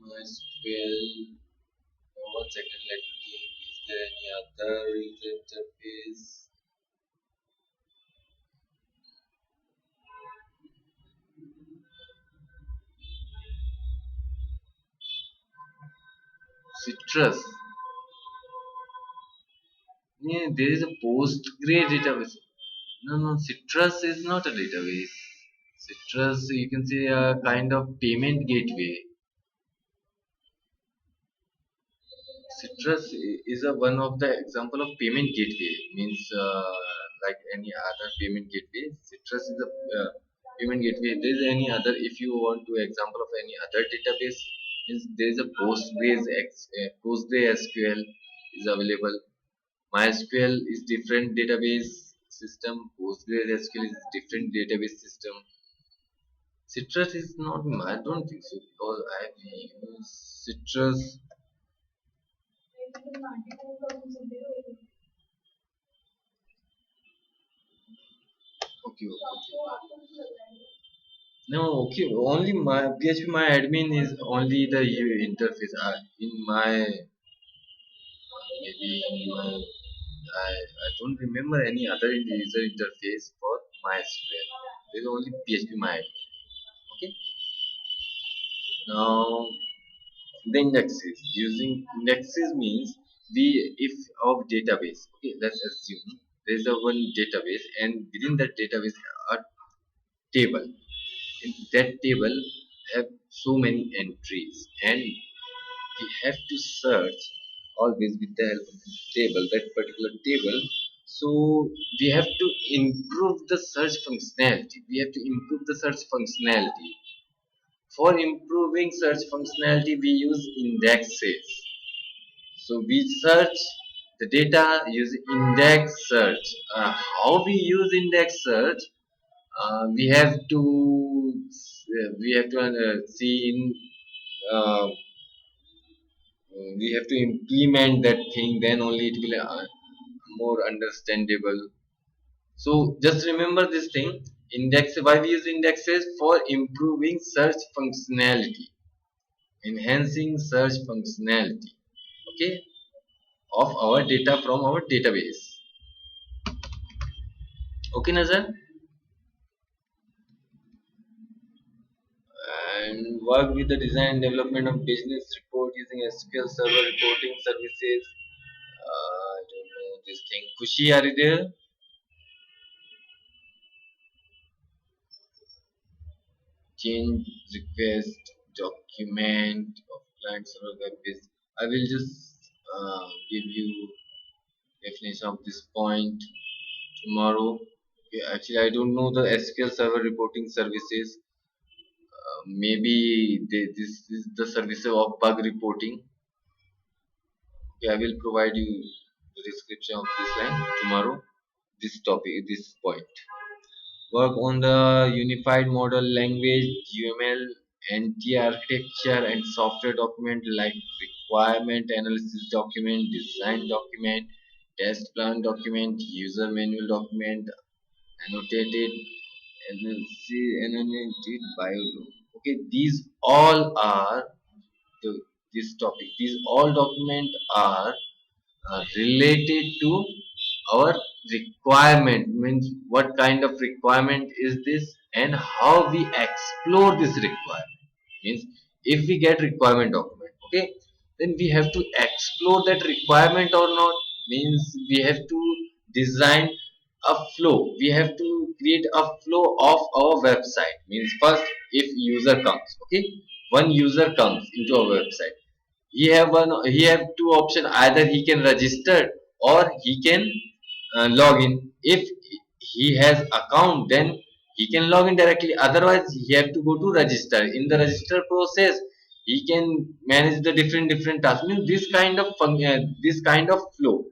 MySQL. One second, let me think. Is there any other user interface? Citrus. Yeah, there is a Postgre database. No. Citrus is not a database. Citrus, you can say a kind of payment gateway. Citrus is a one of the example of payment gateway. Means like any other payment gateway. Citrus is a payment gateway. There is any other. If you want to example of any other database, is there is a PostgreSQL is available. MySQL is different database system. PostgreSQL is different database system. Citrus is not. I don't think so because I use Citrus. Okay, okay. No, okay. Only my PHP my admin is only the interface. In my maybe in my I don't remember any other user interface for MySQL. There is only PHP my admin. Okay. Now the indexes. Using indexes means we if of database. Okay, let's assume there is a one database and within that database a table. In that table have so many entries and we have to search always with the help of the table, that particular table. So we have to improve the search functionality. We have to improve the search functionality. For improving search functionality, we use indexes. So we search the data using index search. How we use index search? We have to see in uh, we have to implement that thing, then only it will more understandable. So just remember this thing. Index, why we use indexes? For improving search functionality, enhancing search functionality, okay, of our data from our database. Okay, Nazar. And work with the design and development of business report using SQL Server reporting services. I don't know this thing. Kushi, are you there? Change request document of client server web page. I will just give you definition of this point tomorrow. Okay, actually, I don't know the SQL Server reporting services. Maybe this is the service of bug reporting. Okay, I will provide you the description of this line tomorrow. This topic, this point. Work on the unified model language, UML, NT architecture, and software document like requirement analysis document, design document, test plan document, user manual document, annotated, annotated bio. Okay, these all are the, this topic. These all documents are related to our requirement, means what kind of requirement is this and how we explore this requirement. Means if we get requirement document, okay, then we have to explore that requirement or not. Means we have to design a flow. We have to create a flow of our website. Means first, if user comes, okay, one user comes into our website, he have two options. Either he can register or he can log in. If he has account, then he can log in directly. Otherwise he have to go to register. In the register process he can manage the different tasks. Means this kind of flow,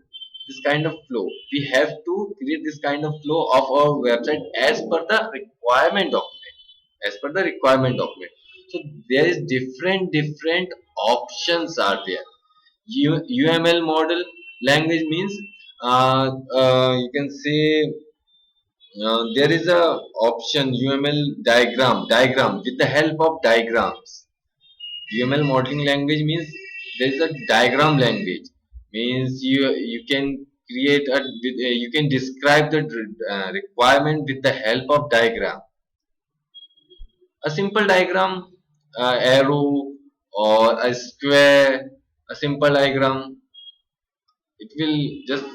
we have to create this kind of flow of our website as per the requirement document, as per the requirement document. So there is different options are there. UML model language means you can say there is a option UML diagram with the help of diagrams. UML modeling language means there is a diagram language. Means you can create you can describe the requirement with the help of diagram. A simple diagram, arrow or a square, a simple diagram, it will just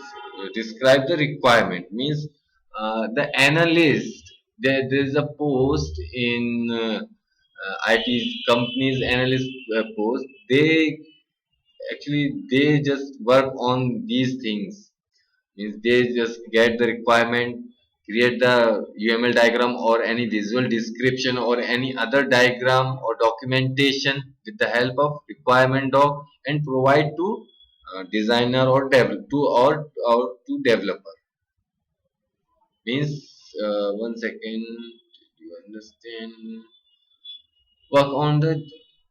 describe the requirement. Means the analyst, there is a post in IT companies, analyst post. They just work on these things. Means they just get the requirement, create the UML diagram or any visual description or any other diagram or documentation with the help of requirement doc and provide to designer or to developer. Means one second, you understand? Work on the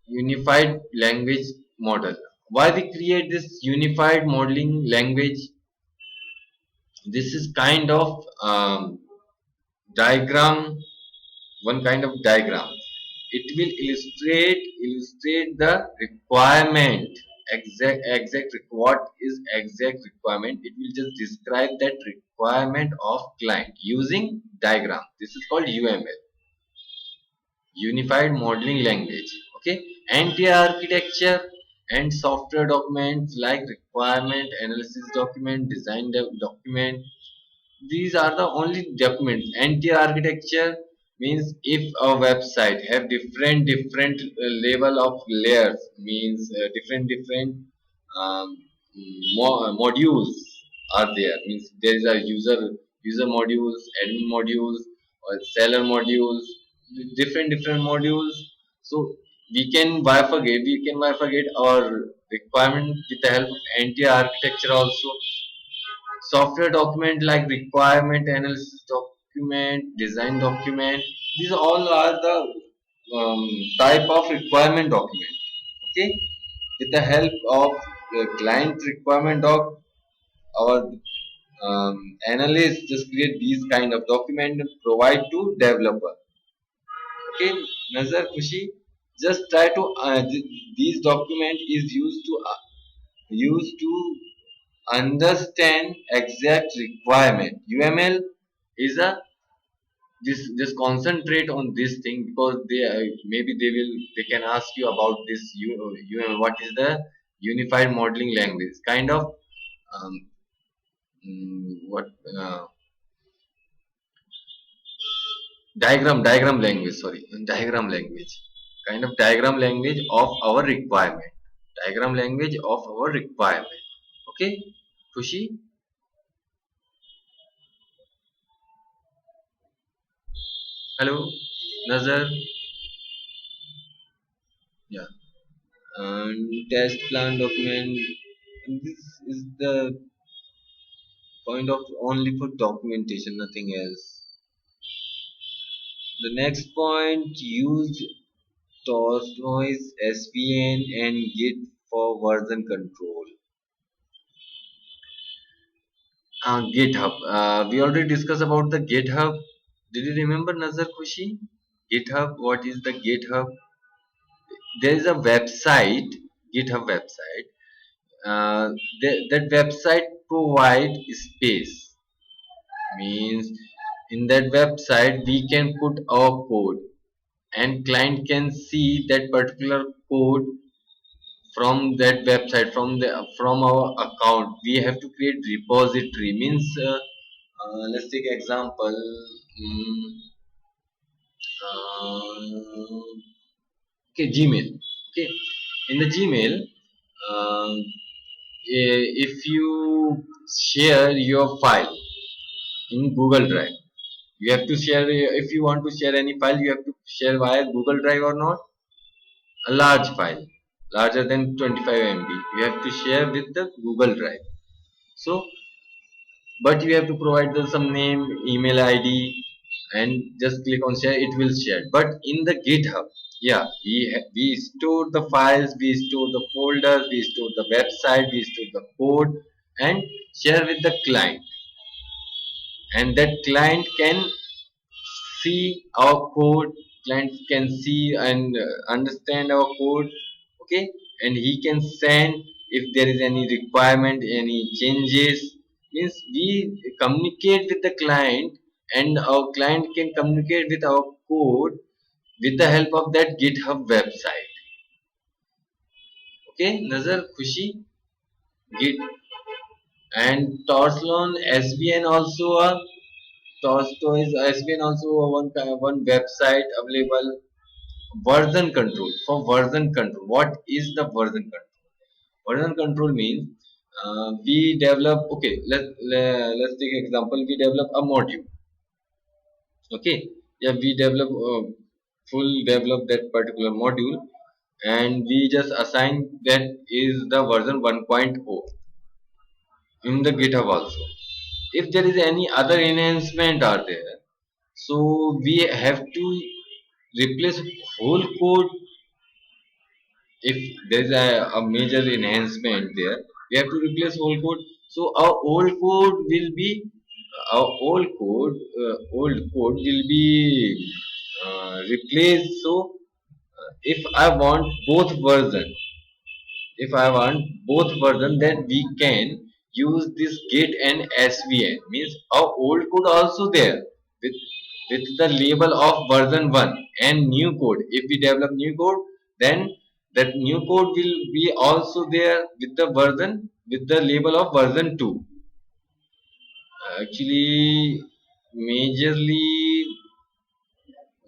unified language model. Why we create this unified modeling language? This is kind of diagram, one kind of diagram. It will illustrate the requirement, what is exact requirement. It will just describe that requirement of client using diagram. This is called UML, Unified Modeling Language. Okay, entire architecture and software documents like requirement analysis document, design document, these are the only documents. Entire architecture means if a website have different level of layers, means different um, modules are there, means there is a user modules, admin modules, or seller modules, different modules. So we can bifurcate our requirement with the help of entire architecture also. Software document like requirement analysis document, design document, these all are the type of requirement document. Okay, with the help of the client requirement doc, our analysts just create these kind of document and provide to developer. Okay, Nazar, Kushi, just try to these document is used to understand exact requirement. UML is a just concentrate on this thing, because they can ask you about this UML. What is the Unified Modeling Language? Kind of um, what diagram language. Sorry, diagram language. Kind of diagram language of our requirement. Diagram language of our requirement. Okay, Kushi. Hello, Nazar. Yeah. And test plan document. This is the point of only for documentation, nothing else. The next point, use Tortoise, SVN, and Git for version control. GitHub. We already discussed about the GitHub. Did you remember, Nazar, Kushi? GitHub. What is the GitHub? There is a website, GitHub website. Uh, that website provide space, means in that website we can put our code and client can see that particular code from that website, from our account. We have to create repository, means let's take example. mm, okay, Gmail. Okay, in the Gmail, um, if you share your file in Google Drive, you have to share, if you want to share any file, you have to share via Google Drive or not. A large file, larger than 25 MB, you have to share with the Google Drive. So, but you have to provide some name, email ID, and just click on share. It will share. But in the GitHub, yeah, we store the files, we store the folders, we store the website, we store the code, and share with the client. And that client can see our code, client can see and understand our code. Okay, and he can send if there is any requirement, any changes, means we communicate with the client, and our client can communicate with our code with the help of that GitHub website. Okay, Nazar, Khushi, Git. And Torslon SVN also a Tortoise SVN also a one website available. Version control. For version control, what is the version control? Version control means we develop. Okay, let's take example. We develop a module. Okay, yeah, we develop that particular module, and we just assign that is the version 1.0 in the GitHub also. If there is any other enhancement are there, so we have to replace whole code. If there is a major enhancement there, we have to replace whole code. So our old code will be our old code will be replaced. So if I want both version, then we can use this get and svn, means our old code also there with the label of version 1 and new code. If we develop new code, then that new code will be also there with the version, with the label of version 2. Actually, majorly,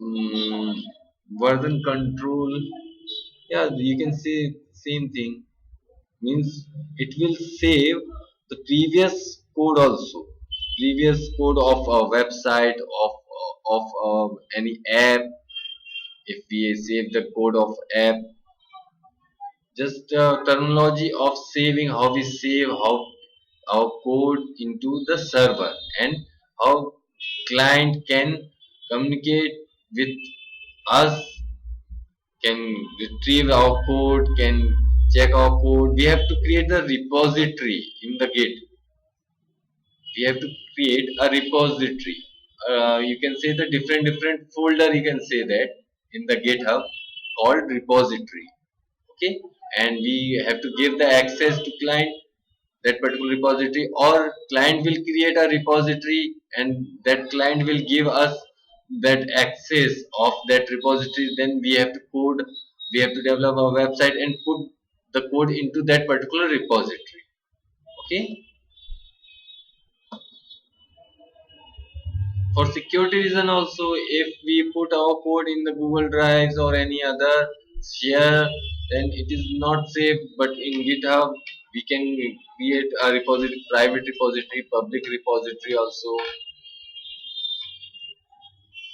mm, version control, yeah, you can say same thing, means it will save the previous code also, previous code of a website, of any app. If we save the code of app, just terminology of saving, how we save how our code into the server, and how client can communicate with us, can retrieve our code, can check our code. We have to create the repository in the git. We have to create a repository. You can say the different folder, you can say that, in the github, called repository. Okay, and we have to give the access to client that particular repository, or client will create a repository and that client will give us that access of that repository. Then we have to code, we have to develop our website and put the code into that particular repository. Okay, for security reason also, if we put our code in the Google Drives or any other share, then it is not safe. But in GitHub we can create a repository, private repository, public repository also.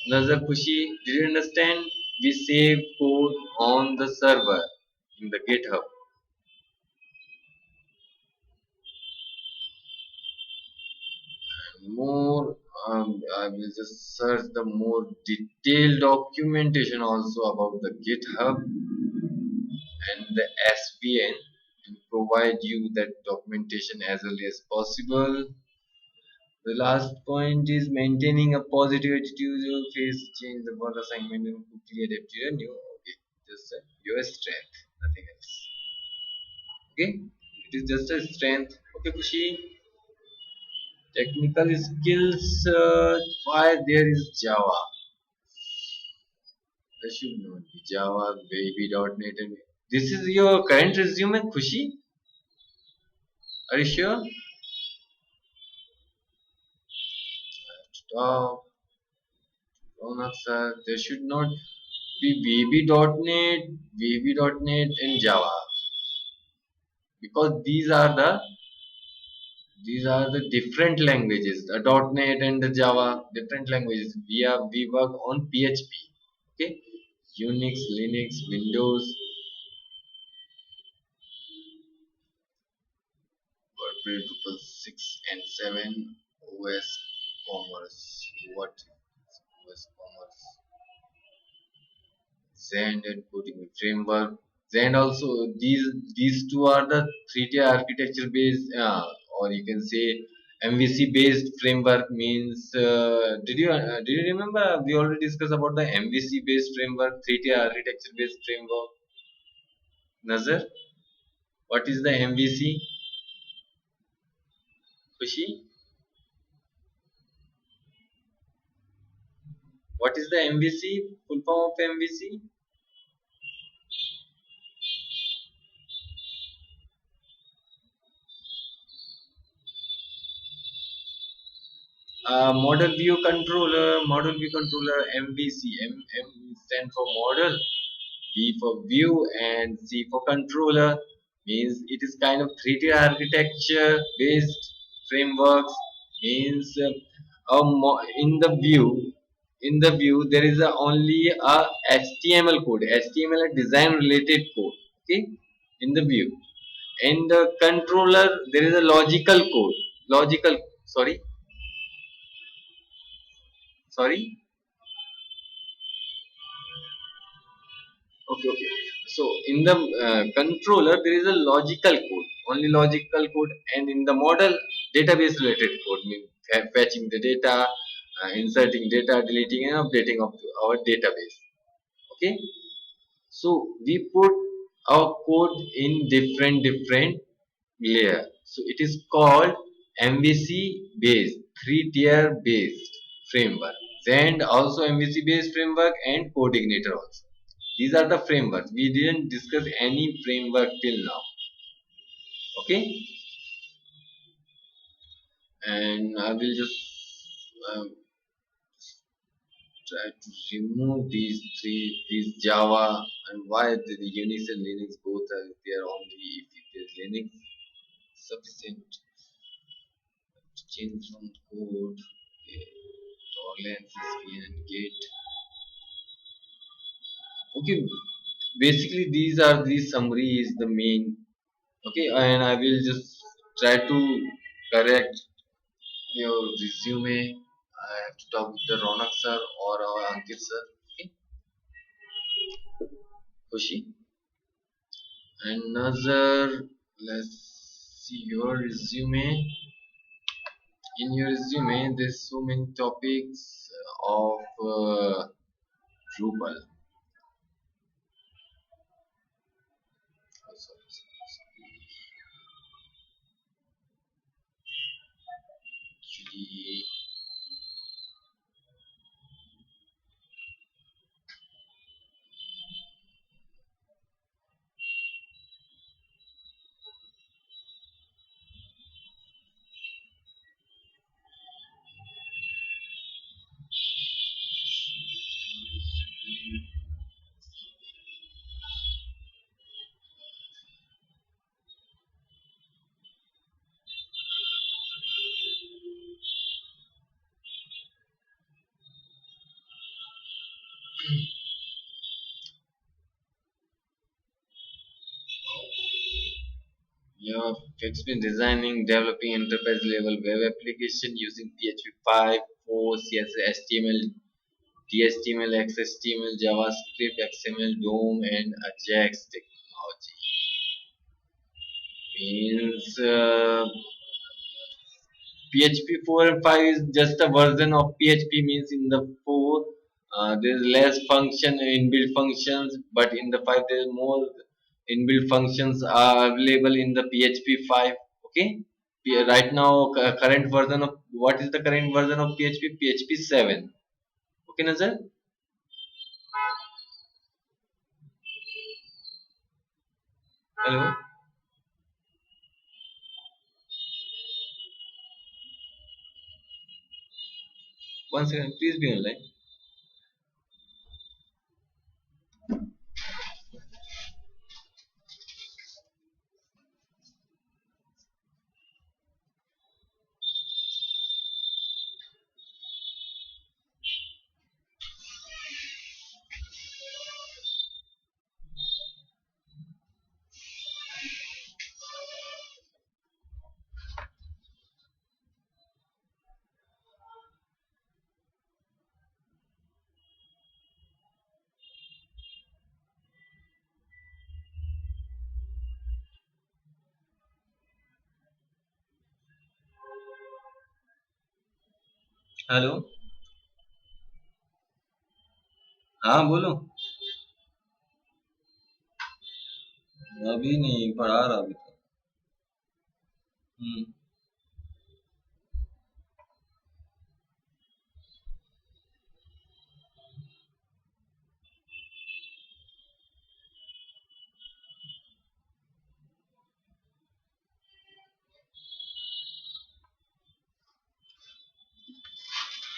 Nazar Kushi, did you understand? We save code on the server in the GitHub. More, I will just search the more detailed documentation also about the GitHub and the SVN, and provide you that documentation as early as possible. The last point is maintaining a positive attitude, face change the work assignment and quickly adapt to your new. Okay, just your strength, nothing else. Okay, it is just a strength. Okay, Kushi. Technical skills. Why there is Java? There should not be Java, Baby.net, and this is your current resume, Kushi. Are you sure? Stop. Ronak sir, there should not be VB.net and Java, because these are the different languages. The .NET and the Java, different languages. We work on PHP. Okay, Unix, Linux, Windows, WordPress, Drupal 6 and 7, OS Commerce. What is OS Commerce? Zend and coding framework. Zend also, these two are the 3-tier architecture based, or you can say MVC based framework. Means did you remember we already discussed about the MVC based framework, 3-tier architecture based framework? Nazar, what is the MVC? Kushi, what is the MVC? Full form of MVC? Model view controller, MVC. M stand for model, V for view, and C for controller. Means it is kind of 3-tier architecture based frameworks. Means in the view there is only a HTML code, HTML and design related code. Okay, in the view. In the controller there is a logical code. Logical, sorry, sorry. Okay, okay. So in the controller there is a logical code, only logical code, and in the model database related code. fetching the data, inserting data, deleting and updating of our database. Okay, so we put our code in different layer. So it is called MVC based, three tier based framework, and also MVC based framework and coordinator also. These are the frameworks. We didn't discuss any framework till now. Okay, and I will just um, try to remove these Java, and why the Unix and Linux both are there only if it is Linux sufficient to change from code. Okay, tolerance is and gate. Okay, basically these are the summary is the main. Okay, and I will just try to correct your resume. I have to talk with the Ronak sir or our Ankit sir. Okay, Kushi. Another, let's see your resume. In your resume, there's so many topics of Drupal. Oh, sorry. Actually, you have experience designing, developing enterprise level web application using PHP 5, 4, CSS, HTML, DHTML, XHTML, JavaScript, XML, DOM, and Ajax technology. Means PHP 4 and 5 is just a version of PHP. Means in the 4 there is less function inbuilt functions, but in the 5 there is more inbuilt functions are available in the PHP 5. Okay, right now current version of what is the current version of PHP? PHP 7. Okay, Nazar. Hello. One second, please be online. Hello. हाँ बोलो. अभी नहीं पढ़ा रहा अभी तो. हम्म.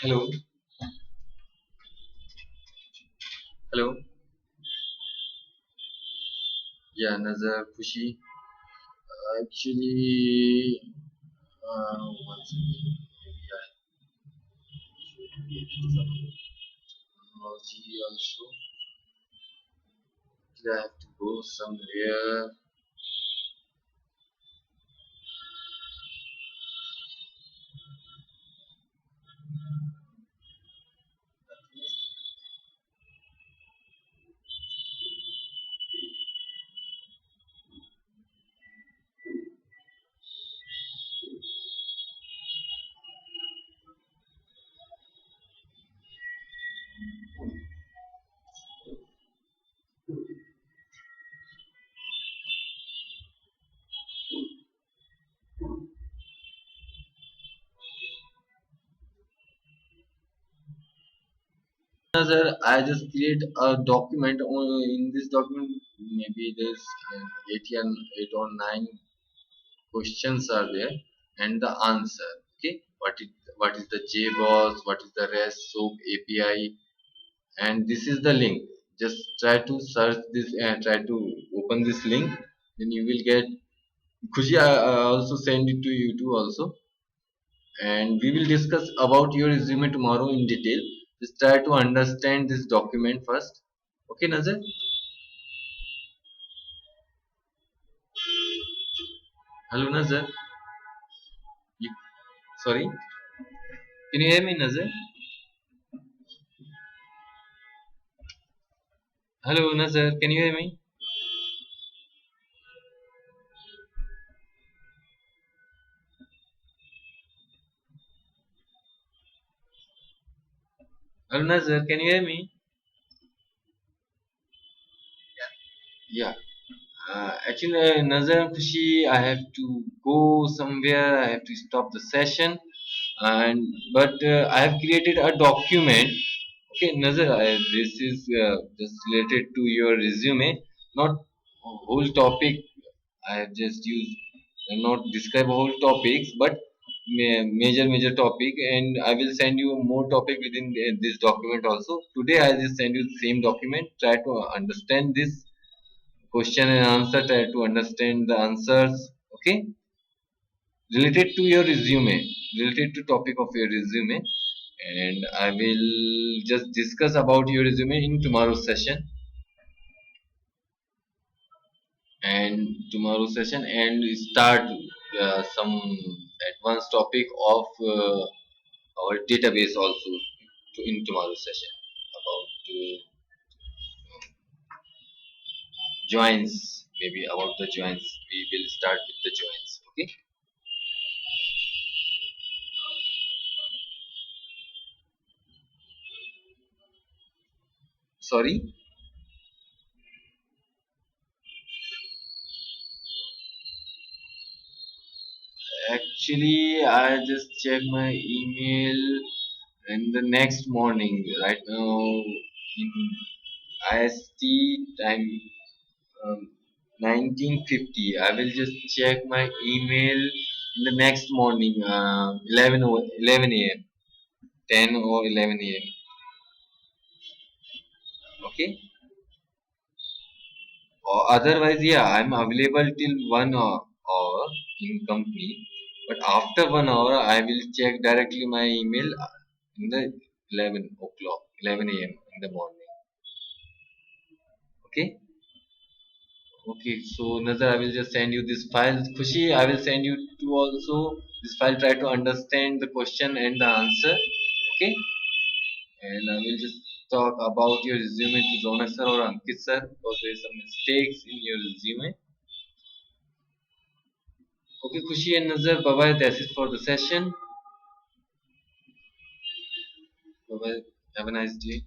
Hello. Hello. Yeah, Nazar, Kushi. Actually, once again, maybe I should get some technology also. I have to go somewhere. Sir, I just create a document. In this document, maybe there's 8 or 9 questions are there, and the answer. Okay, what is the JBoss? What is the REST SOAP API? And this is the link. Just try to search this and try to open this link. Then you will get. Khushi, I also send it to you too also, and we will discuss about your resume tomorrow in detail. Just try to understand this document first. Okay, Nazar? Hello, Nazar. You, sorry, can you hear me, Nazar? Hello, Nazar. Can you hear me? Hello, Nazar. Can you hear me? Yeah. Actually, Nazar and Khushi, I have to go somewhere. I have to stop the session, and but I have created a document. Okay, Nazar, this is just related to your resume, not whole topic. I have just used not describe whole topics, but major topic, and I will send you more topic within this document also. Today, I just send you the same document. Try to understand this question and answer. Try to understand the answers. Okay, related to your resume, related to topic of your resume, and I will just discuss about your resume in tomorrow's session. And tomorrow's session and start some advanced topic of our database also in tomorrow's session about joins, maybe about the joins. We will start with the joins. Okay, sorry. Actually, I just checked my email in the next morning. Right now in IST time, um, 1950. I will just check my email in the next morning, 11 a.m., 10 or 11 a.m. Okay. Or otherwise, yeah, I'm available till 1 hour in company. But after 1 hour, I will check directly my email in the 11 o'clock, 11 a.m. in the morning. Okay. Okay, so Nazar, I will just send you this file. Khushi, I will send you to also this file. Try to understand the question and the answer. Okay, and I will just talk about your resume to Ronak sir or Ankit sir because there is some mistakes in your resume. Okay, Khushi and Nazar, bye bye. That's it for the session. Bye bye. Have a nice day.